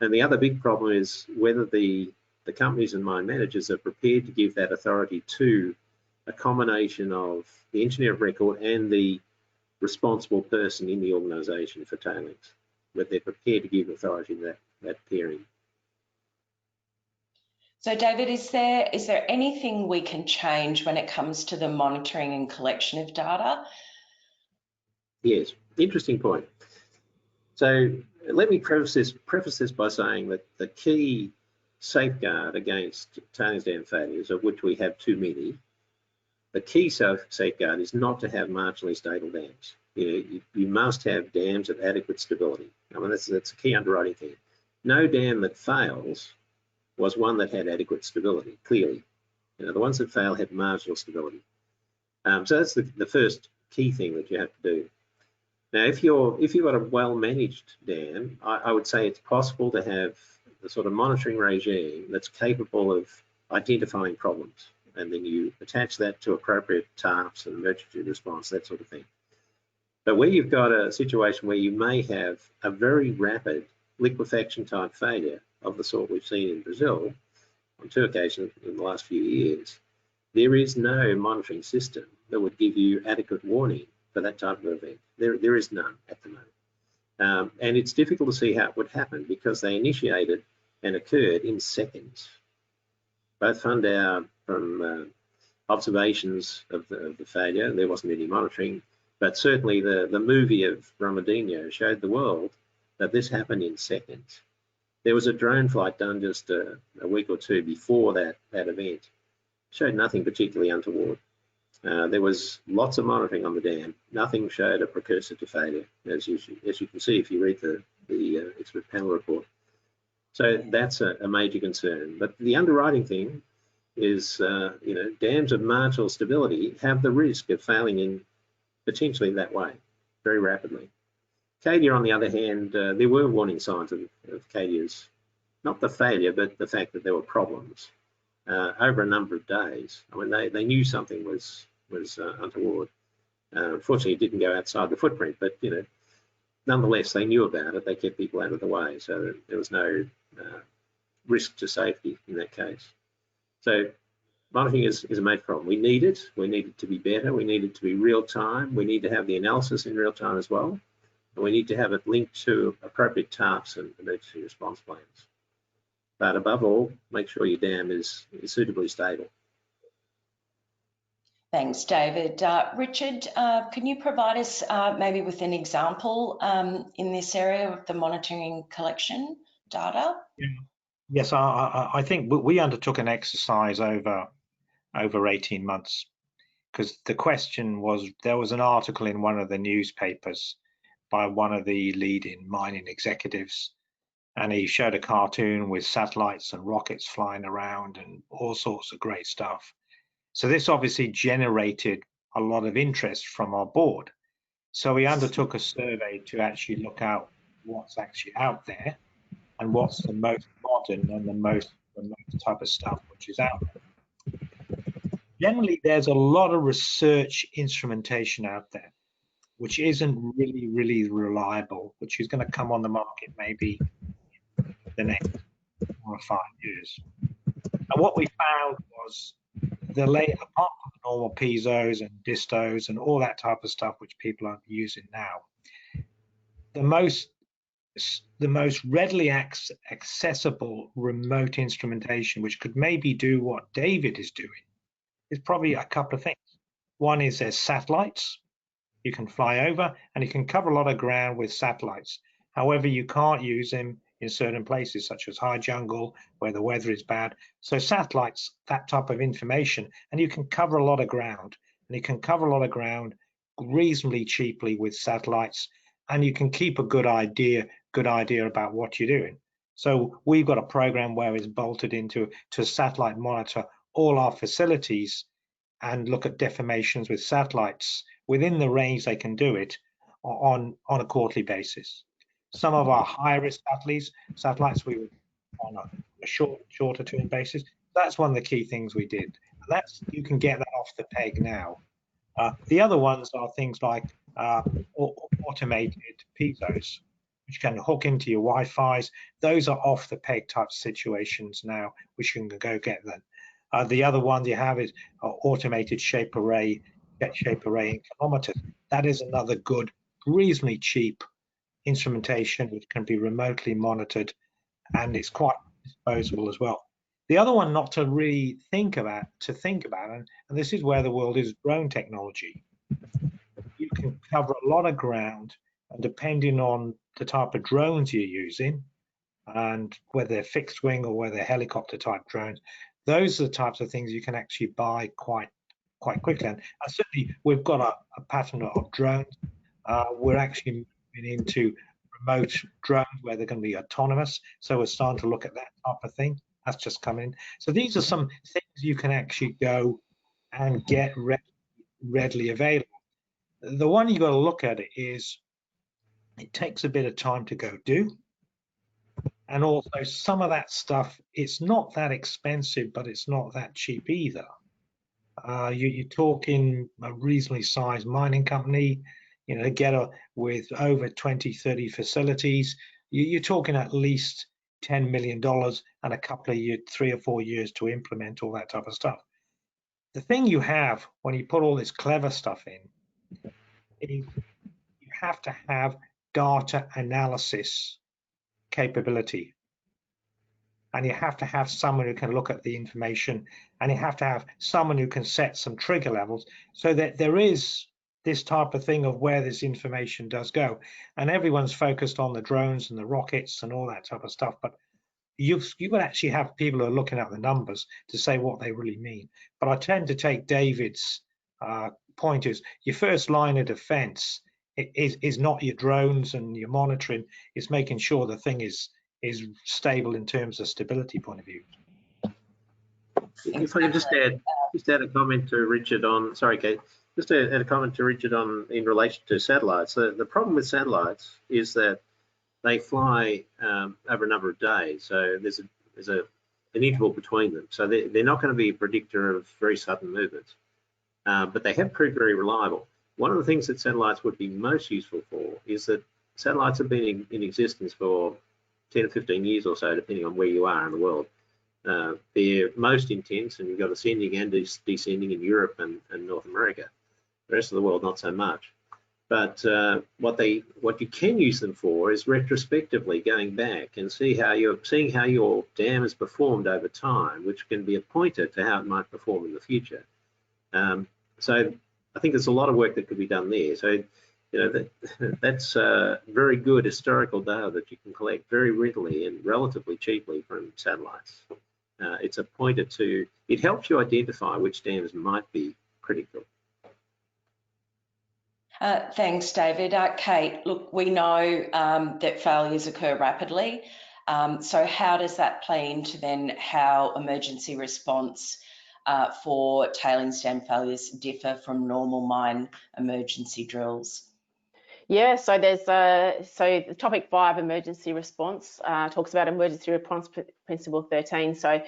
And the other big problem is whether the companies and mine managers are prepared to give that authority to a combination of the engineer of record and the responsible person in the organisation for tailings, whether they're prepared to give authority to that pairing. So David, is there anything we can change when it comes to the monitoring and collection of data? Yes, interesting point. So let me preface this by saying that the key safeguard against tailings dam failures, of which we have too many, the key safeguard is not to have marginally stable dams. You must have dams of adequate stability. I mean, that's a key underwriting thing. No dam that fails was one that had adequate stability, clearly. The ones that fail had marginal stability. So that's the first key thing that you have to do. Now, if you've got a well-managed dam, I would say it's possible to have the sort of monitoring regime that's capable of identifying problems, and then you attach that to appropriate TARPs and emergency response, that sort of thing. But where you've got a situation where you may have a very rapid liquefaction type failure of the sort we've seen in Brazil on 2 occasions in the last few years, there is no monitoring system that would give you adequate warning for that type of event. There is none at the moment. And it's difficult to see how it would happen because they initiated and occurred in seconds. Both found out from observations of the failure, there wasn't any monitoring, but certainly the movie of Brumadinho showed the world that this happened in seconds. There was a drone flight done just a week or two before that event. Showed nothing particularly untoward. There was lots of monitoring on the dam. Nothing showed a precursor to failure, as you can see if you read the expert panel report. So that's a major concern. But the underwriting thing is, dams of marginal stability have the risk of failing in potentially that way very rapidly. Cadia, on the other hand, there were warning signs of Cadia's, not the failure, but the fact that there were problems over a number of days. I mean, they knew something was untoward. Fortunately, it didn't go outside the footprint, but nonetheless, they knew about it. They kept people out of the way, so there was no risk to safety in that case. So monitoring is a major problem. We need it. We need it to be better. We need it to be real time. We need to have the analysis in real time as well. And we need to have it linked to appropriate tasks and emergency response plans. But above all, make sure your dam is suitably stable. Thanks, David. Richard, can you provide us maybe with an example in this area of the monitoring collection data? Yes, I think we undertook an exercise over 18 months, because the question was, there was an article in one of the newspapers by one of the leading mining executives, and he showed a cartoon with satellites and rockets flying around and all sorts of great stuff. So this obviously generated a lot of interest from our board. So we undertook a survey to actually look out what's actually out there and what's the most modern and the most type of stuff which is out there. Generally, there's a lot of research instrumentation out there which isn't really reliable, which is going to come on the market maybe the next 4 or 5 years. And what we found was, apart from the normal piezo's and distos and all that type of stuff which people are using now, the most readily accessible remote instrumentation which could maybe do what David is doing is probably a couple of things. One is there's satellites. You can fly over and you can cover a lot of ground with satellites. However, you can't use them in certain places such as high jungle where the weather is bad. So satellites, that type of information, and you can cover a lot of ground, and you can cover a lot of ground reasonably cheaply with satellites, and you can keep a good idea about what you're doing. So we've got a program where it's bolted into satellite monitor all our facilities and look at deformations with satellites within the range they can do it on a quarterly basis. Some of our high risk satellites we were on a shorter term basis. That's one of the key things we did. And you can get that off the peg now. The other ones are things like automated piezo's, which can hook into your Wi-Fi's. Those are off the peg type situations now, which you can go get them. The other one you have is automated shape array in kilometers. That is another good, reasonably cheap instrumentation which can be remotely monitored, and it's quite disposable as well. The other one not to really think about, and this is where the world is, drone technology. You can cover a lot of ground, and depending on the type of drones you're using and whether they're fixed wing or whether they're helicopter type drones, those are the types of things you can actually buy quite quickly. And certainly we've got a pattern of drones. We're actually moving into remote drones where they're going to be autonomous. So we're starting to look at that type of thing. That's just coming in. So these are some things you can actually go and get readily available. The one you got to look at is it takes a bit of time to go do. And also some of that stuff, it's not that expensive, but it's not that cheap either. You're talking a reasonably sized mining company, with over 20, 30 facilities. You're talking at least $10 million and a couple of years, 3 or 4 years to implement all that type of stuff. The thing you have when you put all this clever stuff in is you have to have data analysis capability. And you have to have someone who can look at the information, and you have to have someone who can set some trigger levels so that there is this type of thing of where this information does go. And everyone's focused on the drones and the rockets and all that type of stuff, but you've got to actually have people who are looking at the numbers to say what they really mean. But I tend to take David's point is your first line of defense is not your drones and your monitoring, it's making sure the thing is is stable in terms of stability point of view. If I can just add a comment to Richard on, sorry, Kate, just to add a comment to Richard on in relation to satellites. The problem with satellites is that they fly over a number of days, so there's an interval between them. So they're not going to be a predictor of very sudden movements, but they have proved very reliable. One of the things that satellites would be most useful for is that satellites have been in existence for 10 or 15 years or so, depending on where you are in the world. They're most intense, and you've got ascending and descending in Europe and North America. The rest of the world, not so much. But what you can use them for is retrospectively going back and seeing how your dam has performed over time, which can be a pointer to how it might perform in the future. So I think there's a lot of work that could be done there. So that's very good historical data that you can collect very readily and relatively cheaply from satellites. It's a pointer to, it helps you identify which dams might be critical. Thanks, David. Kate, look, we know that failures occur rapidly. So how does that play into then how emergency response for tailings dam failures differ from normal mine emergency drills? Yeah, so there's so the topic 5, emergency response, talks about emergency response principle 13. So,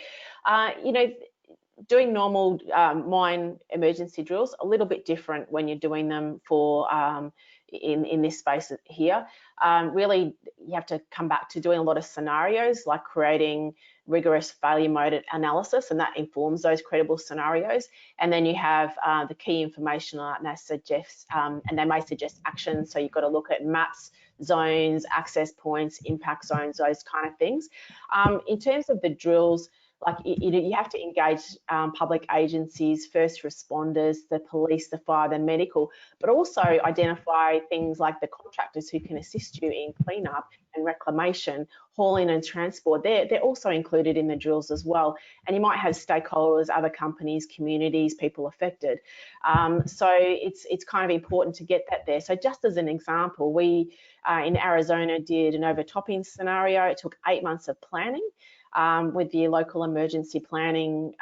doing normal mine emergency drills a little bit different when you're doing them for in this space here. Really, you have to come back to doing a lot of scenarios, like creating rigorous failure mode analysis, and that informs those credible scenarios. And then you have the key information that suggests, and they may suggest actions. So you've got to look at maps, zones, access points, impact zones, those kind of things. In terms of the drills, like you have to engage public agencies, first responders, the police, the fire, the medical, but also identify things like the contractors who can assist you in cleanup and reclamation, hauling and transport. They're also included in the drills as well. And you might have stakeholders, other companies, communities, people affected. So it's kind of important to get that there. So just as an example, we in Arizona did an overtopping scenario. It took 8 months of planning. With the local emergency planning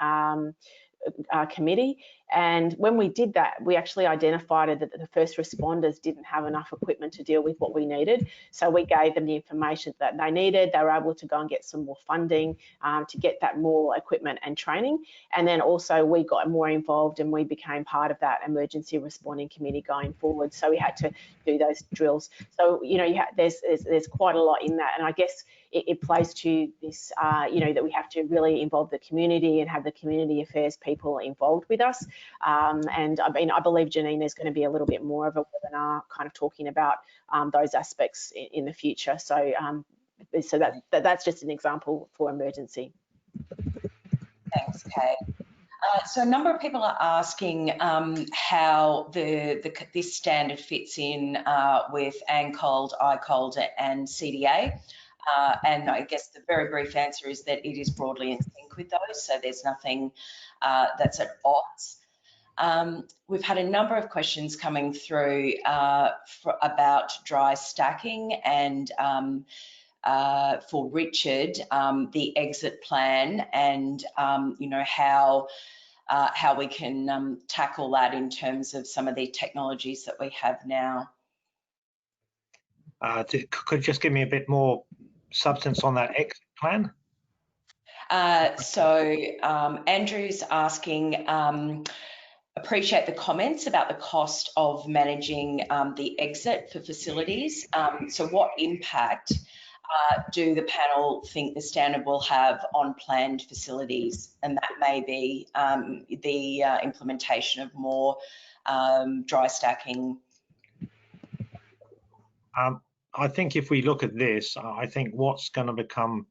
committee. And when we did that, we actually identified that the first responders didn't have enough equipment to deal with what we needed. So we gave them the information that they needed. They were able to go and get some more funding to get that more equipment and training. And then also we got more involved and we became part of that emergency responding committee going forward. So we had to do those drills. So, there's quite a lot in that. And I guess it plays to this, that we have to really involve the community and have the community affairs people involved with us. And I believe, Janine, there's going to be a little bit more of a webinar kind of talking about those aspects in the future. So, so that's just an example for emergency. Thanks, Kate. So a number of people are asking how this standard fits in with ANCOLD, ICOLD and CDA. And I guess the very brief answer is that it is broadly in sync with those, so there's nothing that's at odds. We've had a number of questions coming through about dry stacking and for Richard, the exit plan and how we can tackle that in terms of some of the technologies that we have now. Could you just give me a bit more substance on that exit plan? Andrew's asking, appreciate the comments about the cost of managing the exit for facilities. So what impact do the panel think the standard will have on planned facilities? And that may be the implementation of more dry stacking. I think if we look at this, I think what's going to become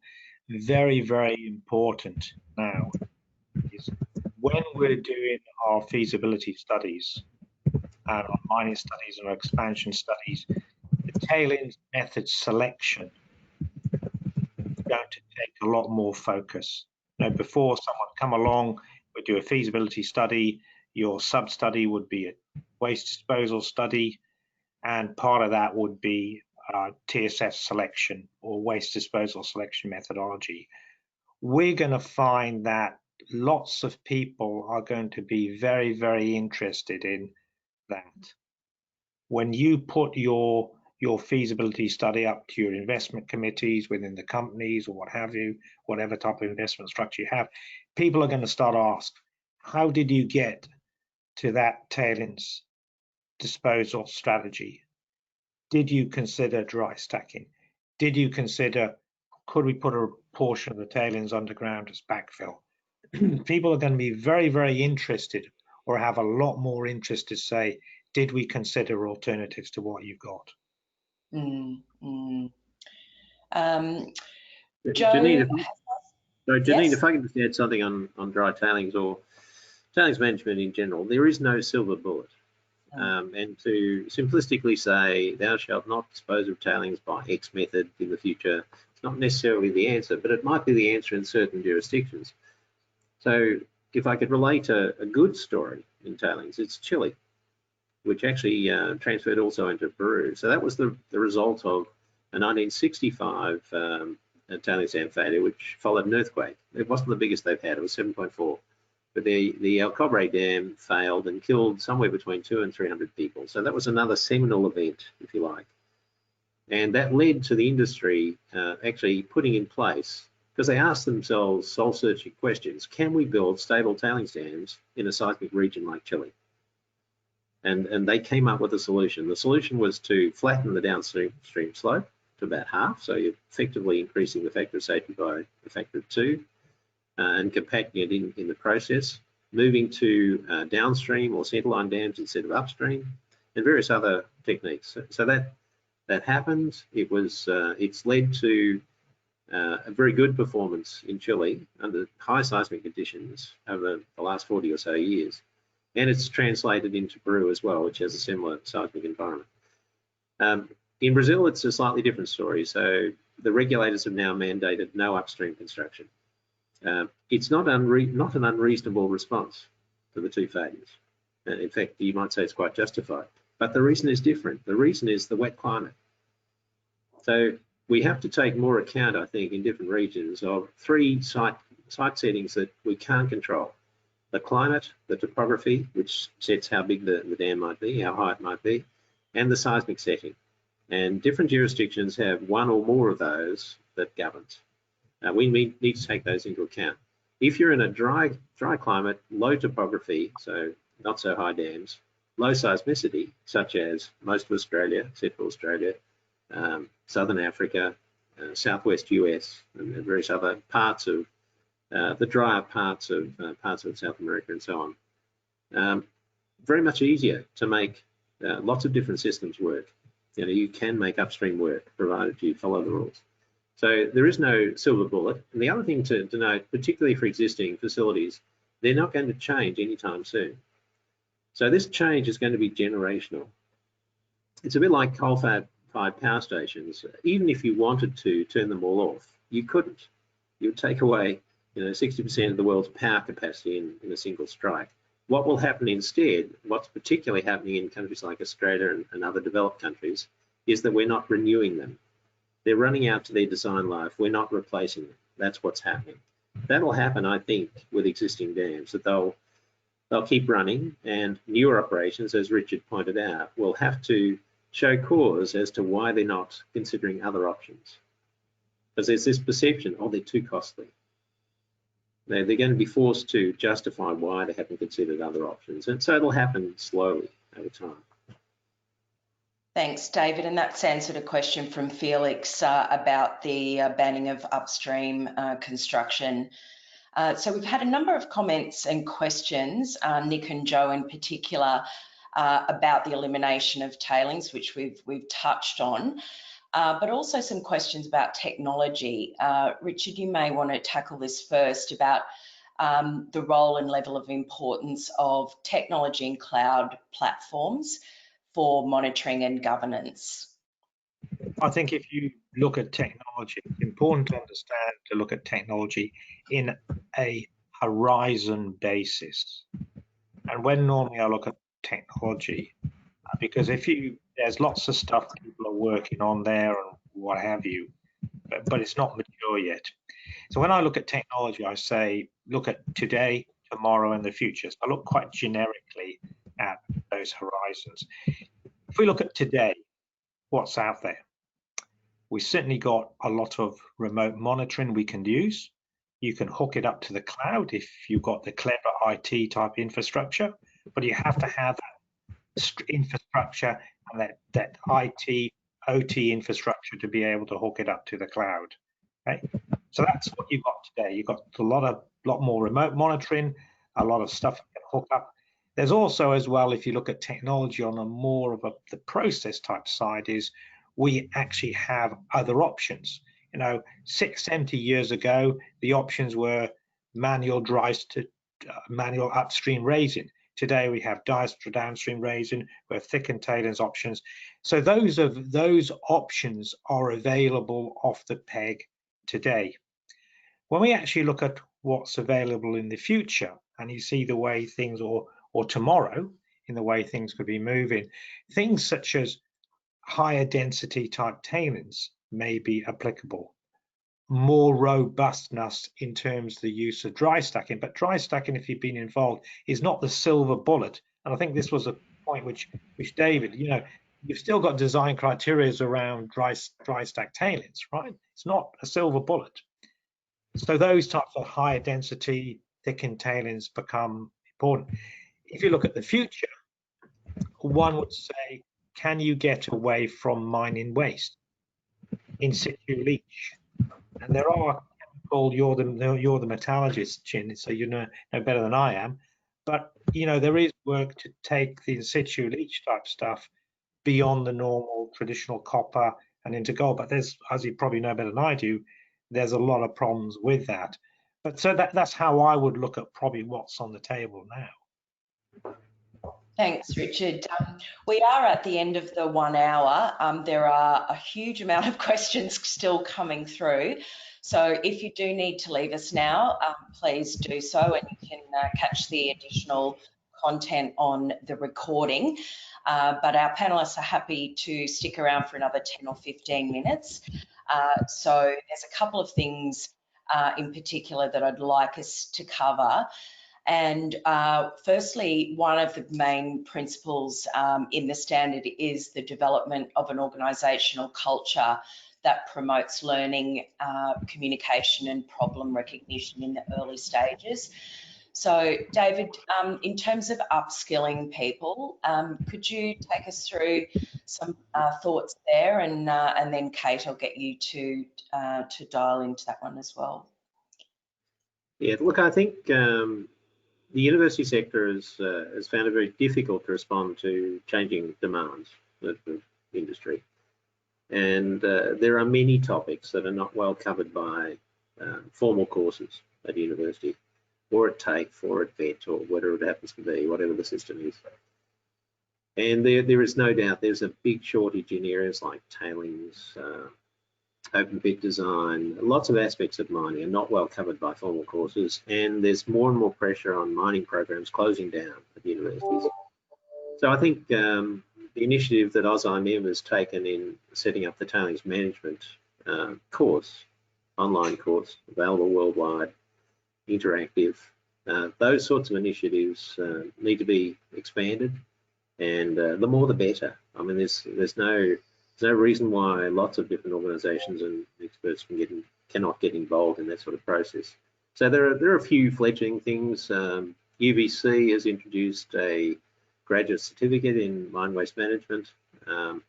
very, very important now is when we're doing our feasibility studies and our mining studies and our expansion studies, the tailings method selection is going to take a lot more focus. Before someone come along, we do a feasibility study, your sub-study would be a waste disposal study, and part of that would be TSS selection or waste disposal selection methodology, we're going to find that lots of people are going to be very, very interested in that. When you put your feasibility study up to your investment committees within the companies or what have you, whatever type of investment structure you have, people are going to start asking, how did you get to that tailings disposal strategy? Did you consider dry stacking? Did you consider, could we put a portion of the tailings underground as backfill? People are going to be very, very interested, or have a lot more interest to say, did we consider alternatives to what you've got? Janine, Yes? if I can just add something on dry tailings or tailings management in general, there is no silver bullet. And to simplistically say, thou shalt not dispose of tailings by X method in the future, it's not necessarily the answer, but it might be the answer in certain jurisdictions. So if I could relate a good story in tailings, it's Chile, which actually transferred also into Peru. So that was the result of a 1965 tailings dam failure, which followed an earthquake. It wasn't the biggest they've had, it was 7.4. But the El Cobre Dam failed and killed somewhere between 200 and 300 people. So that was another seminal event, if you like. And that led to the industry actually putting in place, because they asked themselves soul-searching questions, can we build stable tailings dams in a seismic region like Chile? And they came up with a solution. The solution was to flatten the downstream slope to about half, so you're effectively increasing the factor of safety by a factor of 2. And compacting it in the process, moving to downstream or centerline dams instead of upstream, and various other techniques. So that happened. It's led to a very good performance in Chile under high seismic conditions over the last 40 or so years, and it's translated into Peru as well, which has a similar seismic environment. In Brazil, it's a slightly different story. So the regulators have now mandated no upstream construction. It's not an unreasonable response to the two failures. In fact, you might say it's quite justified. But the reason is different. The reason is the wet climate. So we have to take more account, I think, in different regions of 3 site settings that we can't control. The climate, the topography, which sets how big the dam might be, how high it might be, and the seismic setting. And different jurisdictions have one or more of those that governs. We need to take those into account. If you're in a dry climate, low topography, so not so high dams, low seismicity, such as most of Australia, Central Australia, Southern Africa, Southwest US, and various other parts of the drier parts of South America and so on. Very much easier to make lots of different systems work. You know, you can make upstream work provided you follow the rules. So there is no silver bullet. And the other thing to note, particularly for existing facilities, they're not going to change anytime soon. So this change is going to be generational. It's a bit like coal-fired power stations. Even if you wanted to turn them all off, you couldn't. You would take away, 60% of the world's power capacity in a single strike. What will happen instead, what's particularly happening in countries like Australia and other developed countries, is that we're not renewing them. They're running out to their design life. We're not replacing them. That's what's happening. That'll happen, I think, with existing dams, that they'll keep running, and newer operations, as Richard pointed out, will have to show cause as to why they're not considering other options. Because there's this perception, oh, they're too costly. They're going to be forced to justify why they haven't considered other options. And so it'll happen slowly over time. Thanks, David. And that's answered a question from Felix about the banning of upstream construction. So we've had a number of comments and questions, Nick and Joe in particular, about the elimination of tailings, which we've touched on, but also some questions about technology. Richard, you may want to tackle this first about the role and level of importance of technology and cloud platforms for monitoring and governance. I think if you look at technology, it's important to understand to look at technology in a horizon basis. And when normally I look at technology, because there's lots of stuff people are working on there and what have you, but it's not mature yet. So when I look at technology, I say, look at today, tomorrow, and the future. So I look quite generically at those horizons. If we look at today, what's out there? We certainly got a lot of remote monitoring we can use. You can hook it up to the cloud if you've got the clever IT type infrastructure, but you have to have that infrastructure and that IT, OT infrastructure to be able to hook it up to the cloud. Okay? So that's what you've got today. You've got a lot more remote monitoring, a lot of stuff you can hook up. There's also, as well, if you look at technology on a more of the process type side, is we actually have other options. 70 years ago, the options were manual manual upstream raising. Today we have downstream raising, we have thickened tailings options. So those options are available off the peg today. When we actually look at what's available in the future, and you see the way things, or tomorrow, in the way things could be moving, things such as higher density type tailings may be applicable. More robustness in terms of the use of dry stacking, but dry stacking, if you've been involved, is not the silver bullet. And I think this was a point which David, you've still got design criteria around dry stack tailings, right? It's not a silver bullet. So those types of higher density thickened tailings become important. If you look at the future, one would say, can you get away from mining waste? In situ leach. And there are chemical, you're the metallurgist, Chin, so you know better than I am. But there is work to take the in situ leach type stuff beyond the normal traditional copper and into gold. But there's, as you probably know better than I do, there's a lot of problems with that. But so that's how I would look at probably what's on the table now. Thanks, Richard. We are at the end of the 1 hour. There are a huge amount of questions still coming through. So if you do need to leave us now, please do so, and you can catch the additional content on the recording. But our panelists are happy to stick around for another 10 or 15 minutes. So there's a couple of things in particular that I'd like us to cover. And firstly, one of the main principles in the standard is the development of an organisational culture that promotes learning, communication and problem recognition in the early stages. So, David, in terms of upskilling people, could you take us through some thoughts there, and then Kate, I'll get you to dial into that one as well. Yeah, look, I think the university sector has found it very difficult to respond to changing demands of industry. And there are many topics that are not well covered by formal courses at university, or at TAFE, or at VET, or whatever it happens to be, whatever the system is. And there is no doubt there's a big shortage in areas like tailings, open pit design. Lots of aspects of mining are not well covered by formal courses, and there's more and more pressure on mining programs closing down at universities. So I think the initiative that AusIMM has taken in setting up the tailings management course, online course, available worldwide, interactive, those sorts of initiatives need to be expanded, and the more the better. I mean, there's no reason why lots of different organisations and experts cannot get involved in that sort of process. So there are a few fledgling things. UBC has introduced a graduate certificate in mine waste management. The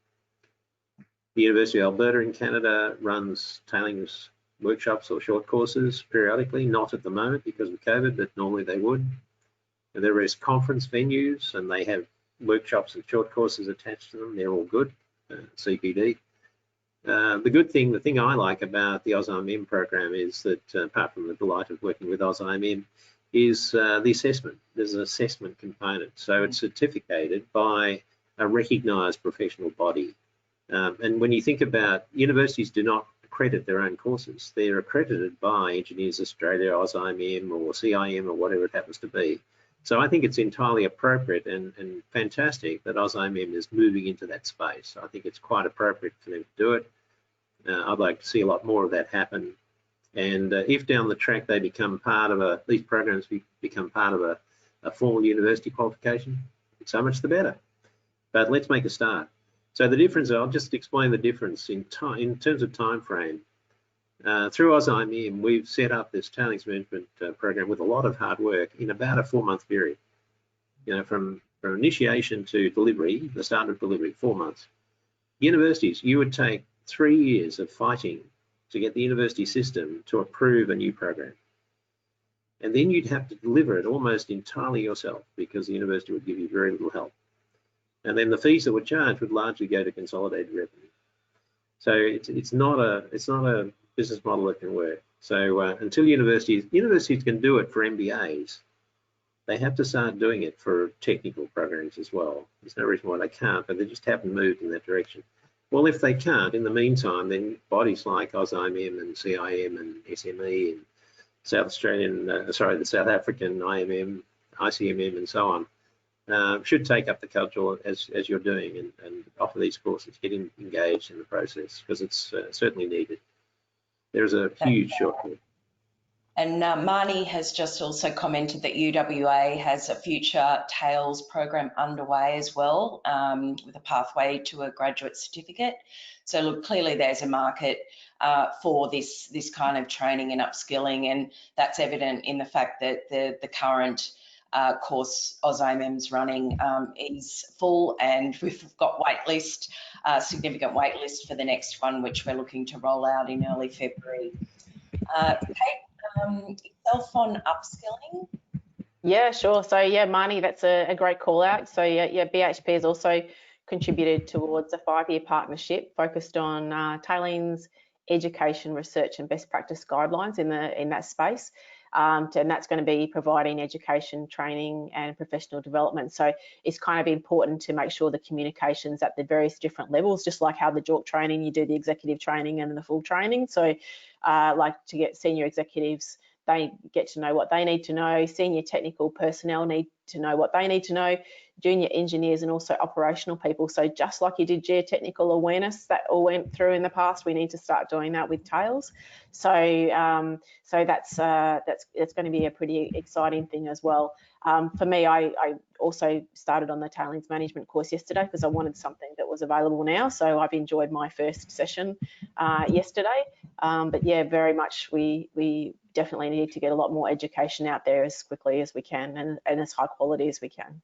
University of Alberta in Canada runs tailings workshops or short courses periodically, not at the moment because of COVID, but normally they would. And there is conference venues, and they have workshops and short courses attached to them. They're all good, CPD. The thing I like about the AusIMM program is that, apart from the delight of working with AusIMM, is the assessment. There's an assessment component. So it's certificated by a recognised professional body. And when you think about, universities do not accredit their own courses. They're accredited by Engineers Australia, AusIMM, or CIM, or whatever it happens to be. So I think it's entirely appropriate and fantastic that AusIMM is moving into that space. I think it's quite appropriate for them to do it. I'd like to see a lot more of that happen. And if down the track they become part of these programs become part of a formal university qualification, so much the better. But let's make a start. So the difference, I'll just explain the difference in terms of time frame. Through AusIMM, we've set up this tailings management program with a lot of hard work in about a 4-month period. You know, from initiation to delivery, the start of delivery, 4 months. Universities, you would take 3 years of fighting to get the university system to approve a new program. And then you'd have to deliver it almost entirely yourself because the university would give you very little help. And then the fees that were charged would largely go to consolidated revenue. So it's not a business model that can work. So until universities can do it for MBAs, they have to start doing it for technical programs as well. There's no reason why they can't, but they just haven't moved in that direction. Well, if they can't, in the meantime, then bodies like AusIMM and CIM and SME and the South African IMM, ICMM and so on, should take up the cudgel as you're doing and offer these courses, get engaged in the process because it's certainly needed. There's a huge shortfall. And Marnie has just also commented that UWA has a future TAILS program underway as well, with a pathway to a graduate certificate. So look, clearly there's a market for this kind of training and upskilling, and that's evident in the fact that the current course AusIMM's running is full, and we've got significant wait list for the next one, which we're looking to roll out in early February. Kate, yourself on upskilling? Yeah, sure. So yeah, Marnie, that's a great call out. So yeah, BHP has also contributed towards a 5-year partnership focused on tailings, education, research and best practice guidelines in that space. And that's going to be providing education, training and professional development. So it's kind of important to make sure the communications at the various different levels, just like how the JORC training, you do the executive training and the full training. So like to get senior executives, they get to know what they need to know. Senior technical personnel need to know what they need to know. Junior engineers and also operational people. So just like you did geotechnical awareness that all went through in the past, we need to start doing that with TAILS. So that's going to be a pretty exciting thing as well. For me, I also started on the tailings management course yesterday because I wanted something that was available now. So I've enjoyed my first session yesterday. But yeah, very much we definitely need to get a lot more education out there as quickly as we can and as high quality as we can.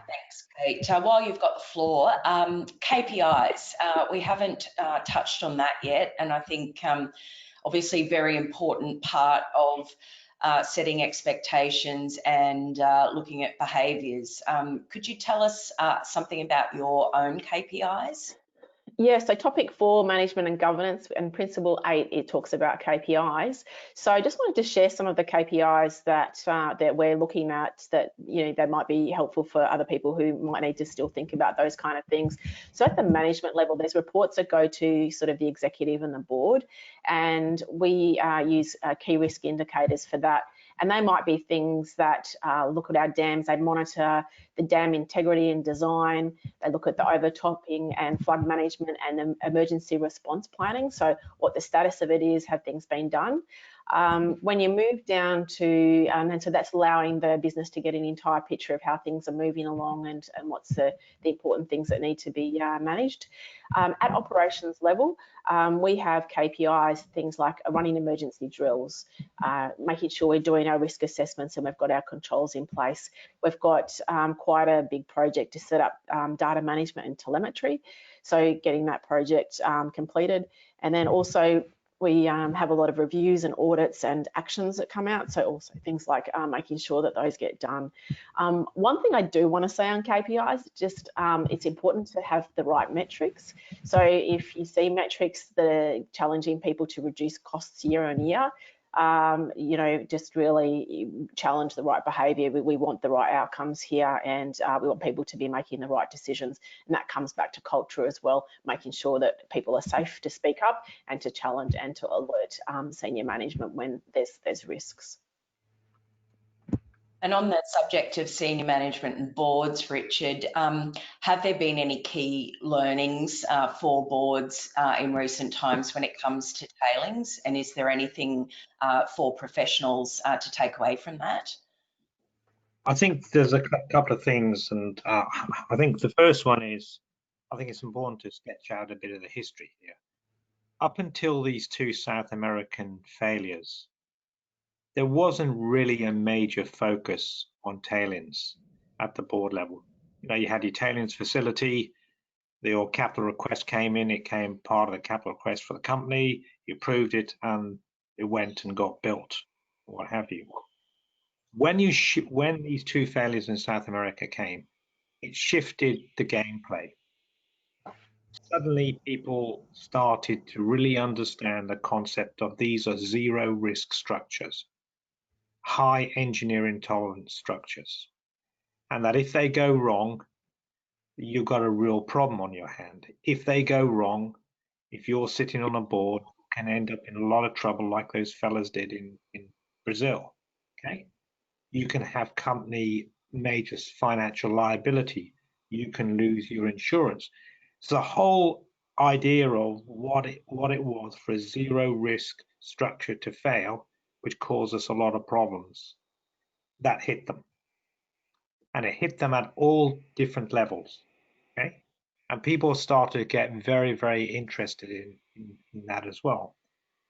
Thanks, Kate. While you've got the floor, KPIs, we haven't touched on that yet, and I think obviously very important part of setting expectations and looking at behaviours. Could you tell us something about your own KPIs? Yeah, so topic 4, management and governance, and principle 8, it talks about KPIs. So I just wanted to share some of the KPIs that we're looking at that, you know, that might be helpful for other people who might need to still think about those kind of things. So at the management level, there's reports that go to sort of the executive and the board, and we use key risk indicators for that. And they might be things that look at our dams, they monitor the dam integrity and design, they look at the overtopping and flood management and the emergency response planning. So what the status of it is, have things been done? When you move down to, and so that's allowing the business to get an entire picture of how things are moving along and what's the important things that need to be managed. At operations level, we have KPIs, things like running emergency drills, making sure we're doing our risk assessments and we've got our controls in place. We've got quite a big project to set up data management and telemetry, so getting that project completed. And then also we have a lot of reviews and audits and actions that come out, so also things like making sure that those get done. One thing I do want to say on KPIs, just it's important to have the right metrics. So if you see metrics that are challenging people to reduce costs year on year, you know, just really challenge the right behaviour. We want the right outcomes here, and we want people to be making the right decisions. And that comes back to culture as well, making sure that people are safe to speak up and to challenge and to alert senior management when there's risks. And on the subject of senior management and boards, Richard, have there been any key learnings for boards in recent times when it comes to tailings? And is there anything for professionals to take away from that? I think there's a couple of things, and I think the first one is, I think it's important to sketch out a bit of the history here. Up until these two South American failures, there wasn't really a major focus on tailings at the board level. You know, you had your tailings facility, your capital request came in, it came part of the capital request for the company, you approved it, and it went and got built, or what have you. When these two failures in South America came, it shifted the gameplay. Suddenly, people started to really understand the concept of these are zero risk structures, high engineering tolerance structures, and that if they go wrong, you've got a real problem on your hand. If they go wrong, if you're sitting on a board, you can end up in a lot of trouble like those fellas did in Brazil. Okay, you can have company major financial liability. You can lose your insurance. So the whole idea of what it was for a zero risk structure to fail, which caused us a lot of problems, that hit them. And it hit them at all different levels. Okay. And people started to get very, very interested in that as well.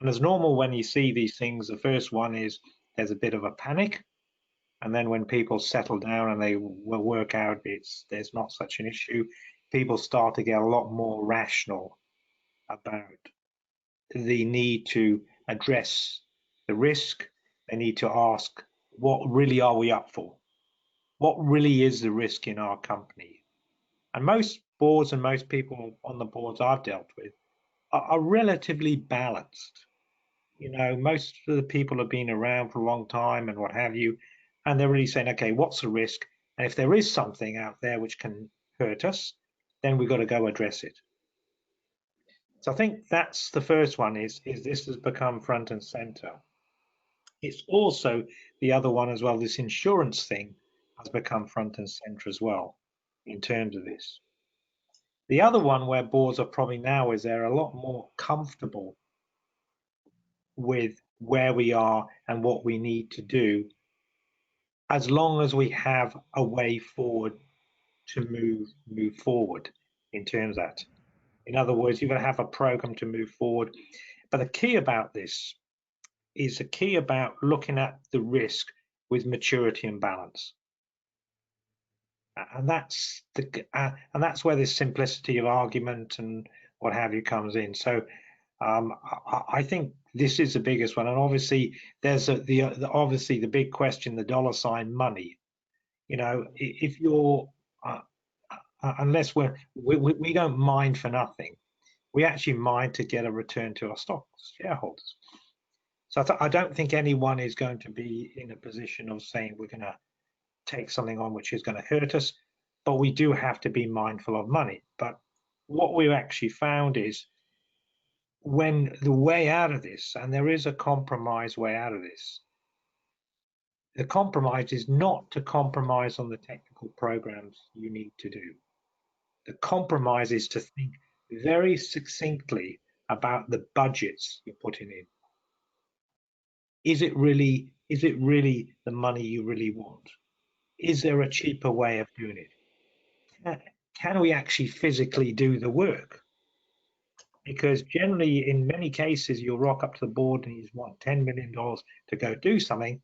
And as normal, when you see these things, the first one is there's a bit of a panic. And then when people settle down and they will work out there's not such an issue, people start to get a lot more rational about the need to address the risk. They need to ask, what really are we up for? What really is the risk in our company? And most boards and most people on the boards I've dealt with are relatively balanced. You know, most of the people have been around for a long time and what have you, and they're really saying, okay, what's the risk? And if there is something out there which can hurt us, then we've got to go address it. So I think that's the first one, is this has become front and center. It's also the other one as well, this insurance thing has become front and center as well in terms of this. The other one where boards are probably now is they're a lot more comfortable with where we are and what we need to do, as long as we have a way forward to move forward in terms of that. In other words, you've got to have a program to move forward. But the key about this is the key about looking at the risk with maturity and balance. And that's where this simplicity of argument and what have you comes in. So I think this is the biggest one, and obviously there's obviously the big question, the dollar sign money. You know, if you're unless we don't mine for nothing, we actually mine to get a return to our stock shareholders. So I don't think anyone is going to be in a position of saying we're going to take something on which is going to hurt us, but we do have to be mindful of money. But what we've actually found is, when the way out of this, and there is a compromise way out of this, the compromise is not to compromise on the technical programs you need to do. The compromise is to think very succinctly about the budgets you're putting in. Is it really the money you really want? Is there a cheaper way of doing it? Can we actually physically do the work? Because generally, in many cases, you'll rock up to the board and you want $10 million to go do something.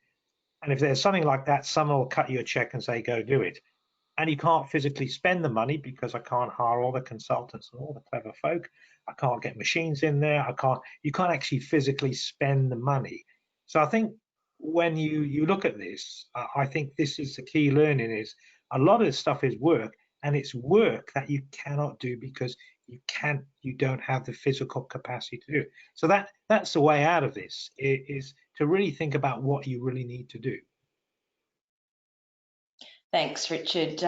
And if there's something like that, someone will cut you a check and say, go do it. And you can't physically spend the money because I can't hire all the consultants and all the clever folk. I can't get machines in there. You can't actually physically spend the money. So I think when you look at this, I think this is the key learning, is a lot of this stuff is work, and it's work that you cannot do because you don't have the physical capacity to do it. So that's the way out of this, is to really think about what you really need to do. Thanks, Richard.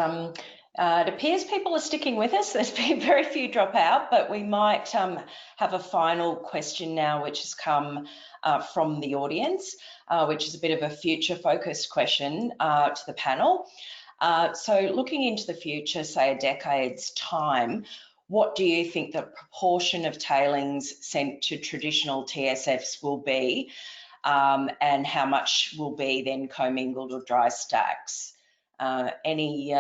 It appears people are sticking with us. There's been very few drop out, but we might have a final question now, which has come from the audience, which is a bit of a future focused question to the panel. So looking into the future, say a decade's time, what do you think the proportion of tailings sent to traditional TSFs will be, and how much will be then commingled or dry stacks? Any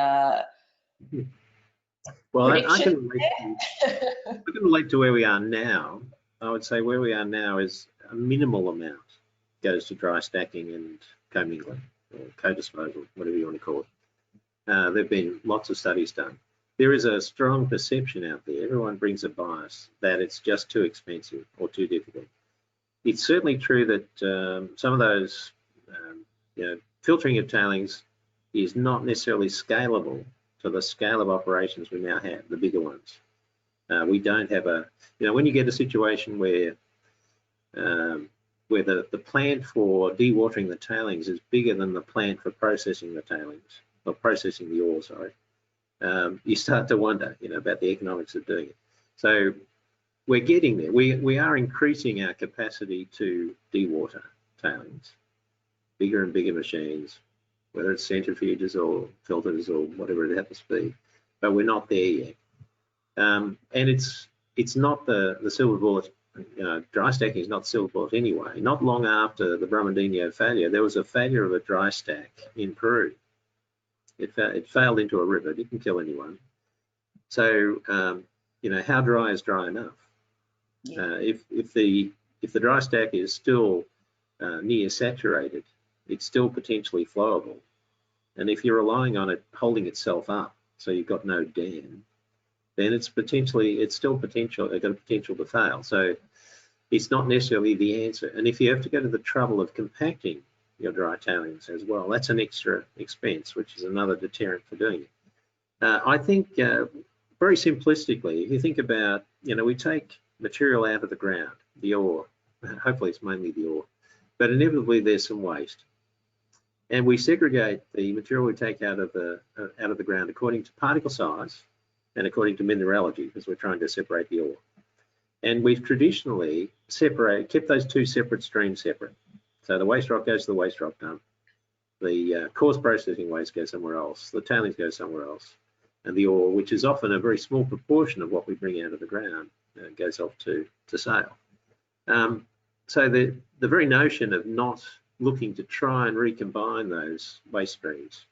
well, I predictions? can relate to where we are now. I would say where we are now is a minimal amount goes to dry stacking and commingling or co-disposal, whatever you want to call it. There have been lots of studies done. There is a strong perception out there, everyone brings a bias, that it's just too expensive or too difficult. It's certainly true that some of those, filtering of tailings is not necessarily scalable to the scale of operations we now have, the bigger ones. We don't have when you get a situation where the plant for dewatering the tailings is bigger than the plant for processing the tailings, or processing the ore, sorry, you start to wonder, about the economics of doing it. So we're getting there. We are increasing our capacity to dewater tailings, bigger and bigger machines, whether it's centrifuges or filters or whatever it happens to be, but we're not there yet. And it's not the silver bullet. Dry stacking is not silver bullet anyway. Not long after the Brumadinho failure, there was a failure of a dry stack in Peru. It failed into a river, didn't kill anyone. So, how dry is dry enough? Yeah. If the dry stack is still near saturated, it's still potentially flowable. And if you're relying on it holding itself up, so you've got no dam, then it's got a potential to fail. So it's not necessarily the answer. And if you have to go to the trouble of compacting your dry tailings as well, that's an extra expense, which is another deterrent for doing it. I think very simplistically, if you think about, we take material out of the ground, the ore, hopefully it's mainly the ore, but inevitably there's some waste. And we segregate the material we take out of the ground according to particle size and according to mineralogy, because we're trying to separate the ore. And we've traditionally kept those two separate streams separate. So the waste rock goes to the waste rock dump. The coarse processing waste goes somewhere else. The tailings go somewhere else. And the ore, which is often a very small proportion of what we bring out of the ground, goes off to sale. So the very notion of not looking to try and recombine those waste streams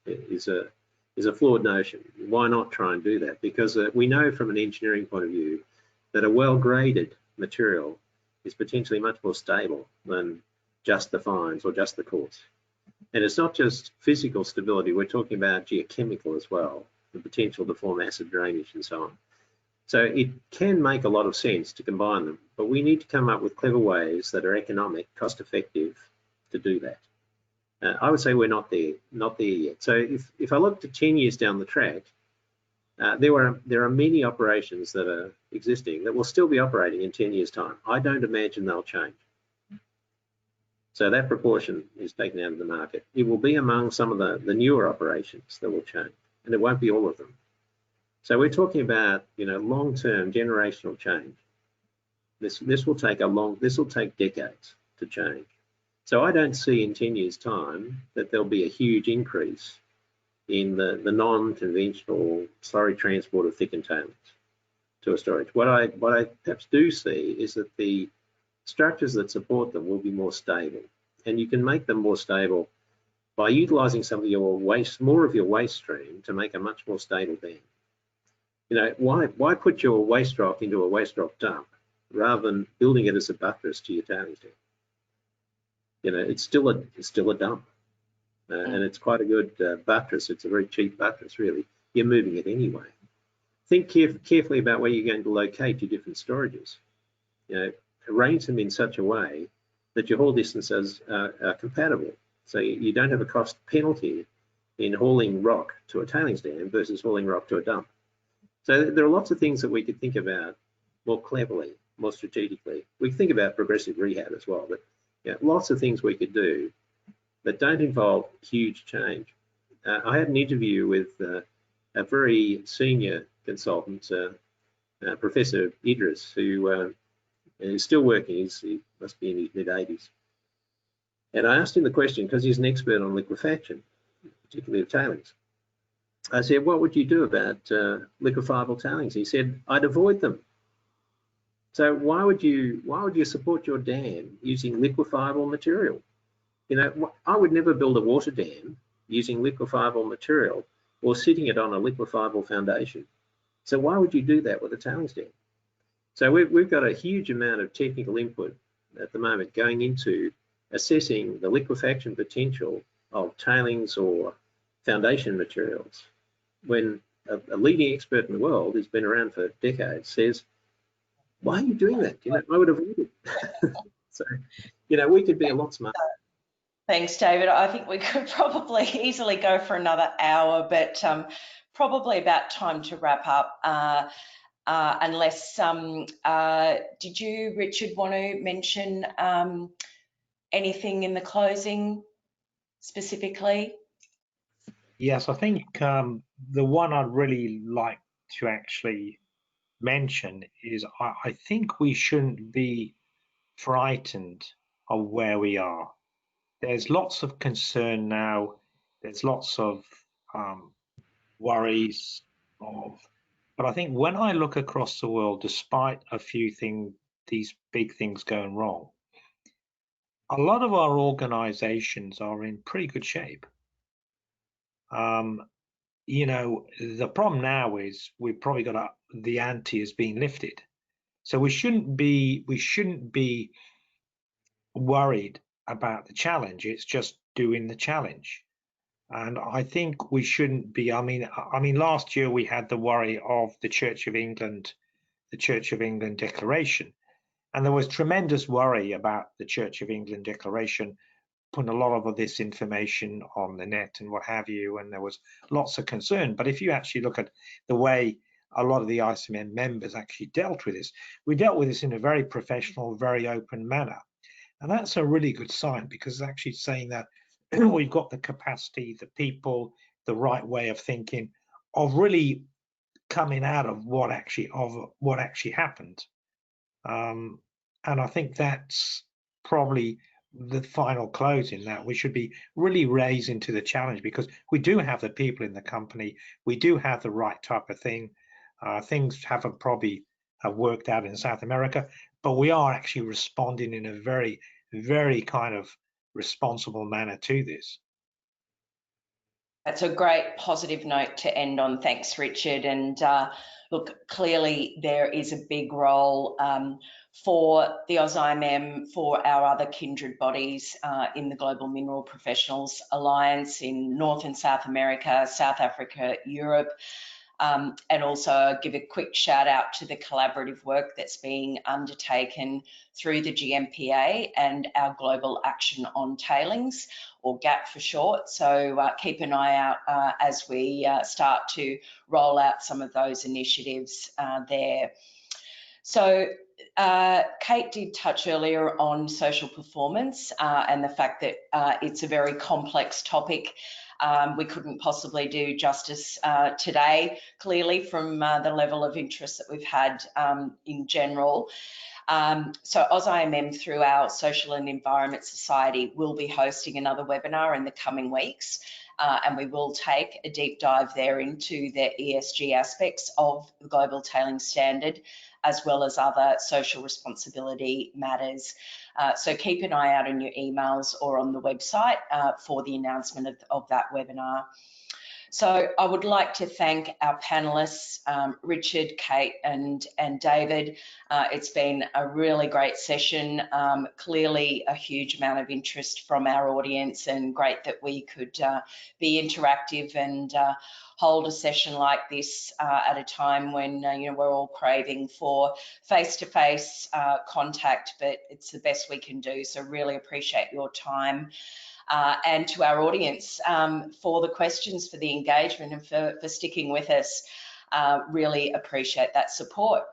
is a flawed notion. Why not try and do that? Because we know from an engineering point of view that a well-graded material is potentially much more stable than just the fines or just the coarse. And it's not just physical stability, we're talking about geochemical as well, the potential to form acid drainage and so on. So it can make a lot of sense to combine them, but we need to come up with clever ways that are economic, cost-effective to do that. I would say we're not there yet. So if I look to 10 years down the track, there are many operations that are existing that will still be operating in 10 years' time. I don't imagine they'll change. So that proportion is taken out of the market. It will be among some of the newer operations that will change, and it won't be all of them. So we're talking about, long-term generational change. This will take decades to change. So I don't see in 10 years' time that there'll be a huge increase in the non-conventional slurry transport of thickened tailings to a storage. What I perhaps do see is that the structures that support them will be more stable, and you can make them more stable by utilising some of your waste, more of your waste stream, to make a much more stable dam. Why put your waste rock into a waste rock dump rather than building it as a buttress to your tailings dam? It's still a dump, and it's quite a good buttress. It's a very cheap buttress, really. You're moving it anyway. Think carefully about where you're going to locate your different storages. Arrange them in such a way that your haul distances are compatible. So you don't have a cost penalty in hauling rock to a tailings dam versus hauling rock to a dump. So there are lots of things that we could think about more cleverly, more strategically. We can think about progressive rehab as well, but lots of things we could do that don't involve huge change. I had an interview with a very senior consultant, Professor Idris, who is still working. He must be in his mid-80s. And I asked him the question, because he's an expert on liquefaction, particularly of tailings. I said, what would you do about liquefiable tailings? He said, I'd avoid them. So why would you support your dam using liquefiable material? You know, I would never build a water dam using liquefiable material or sitting it on a liquefiable foundation. So why would you do that with a tailings dam? So we've got a huge amount of technical input at the moment going into assessing the liquefaction potential of tailings or foundation materials, when a leading expert in the world who's been around for decades says, why are you doing that? You know, I would avoid it. So, you know, we could be a lot smarter. Thanks, David. I think we could probably easily go for another hour, but probably about time to wrap up. Unless, did you, Richard, want to mention anything in the closing specifically? Yes, I think the one I'd really like to actually mention is I think we shouldn't be frightened of where we are. There's lots of concern now. There's lots of worries but I think when I look across the world, despite a few things, these big things going wrong, a lot of our organizations are in pretty good shape. You know, the problem now is we've probably got the ante is being lifted. So we shouldn't be worried about the challenge. It's just doing the challenge. And I think we shouldn't be, I mean, last year we had the worry of the Church of England Declaration. And there was tremendous worry about the Church of England Declaration, putting a lot of this information on the net and what have you, and there was lots of concern. But if you actually look at the way a lot of the AusIMM members actually dealt with this, we dealt with this in a very professional, very open manner. And that's a really good sign, because it's actually saying that we've got the capacity, the people, the right way of thinking, of really coming out of what actually happened. And I think that's probably the final close in that we should be really raising to the challenge, because we do have the people in the company, we do have the right type of thing. Things haven't probably have worked out in South America, but we are actually responding in a very, very kind of responsible manner to this. That's a great positive note to end on. Thanks, Richard. And look, clearly there is a big role for the AusIMM, for our other kindred bodies in the Global Mineral Professionals Alliance in North and South America, South Africa, Europe. And also give a quick shout out to the collaborative work that's being undertaken through the GMPA and our Global Action on Tailings, or GAP for short. So keep an eye out as we start to roll out some of those initiatives there. So Kate did touch earlier on social performance and the fact that it's a very complex topic. We couldn't possibly do justice today, clearly, from the level of interest that we've had in general. So AusIMM, through our Social and Environment Society, will be hosting another webinar in the coming weeks, and we will take a deep dive there into the ESG aspects of the Global Tailings Standard, as well as other social responsibility matters. So keep an eye out on your emails or on the website for the announcement of that webinar. So I would like to thank our panelists, Richard, Kate and David. It's been a really great session, clearly a huge amount of interest from our audience, and great that we could be interactive and hold a session like this at a time when you know, we're all craving for face-to-face contact, but it's the best we can do. So really appreciate your time. And to our audience for the questions, for the engagement, and for sticking with us. Really appreciate that support.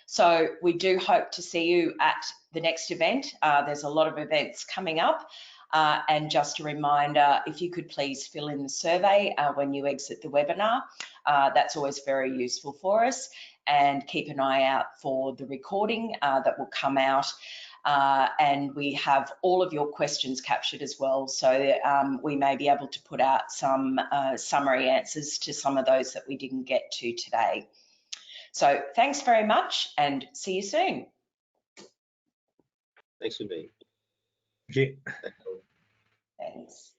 So we do hope to see you at the next event. There's a lot of events coming up. And just a reminder, if you could please fill in the survey when you exit the webinar, that's always very useful for us. And keep an eye out for the recording that will come out. And we have all of your questions captured as well, so we may be able to put out some summary answers to some of those that we didn't get to today. So thanks very much and see you soon. Thanks for being. Thank you. Thanks.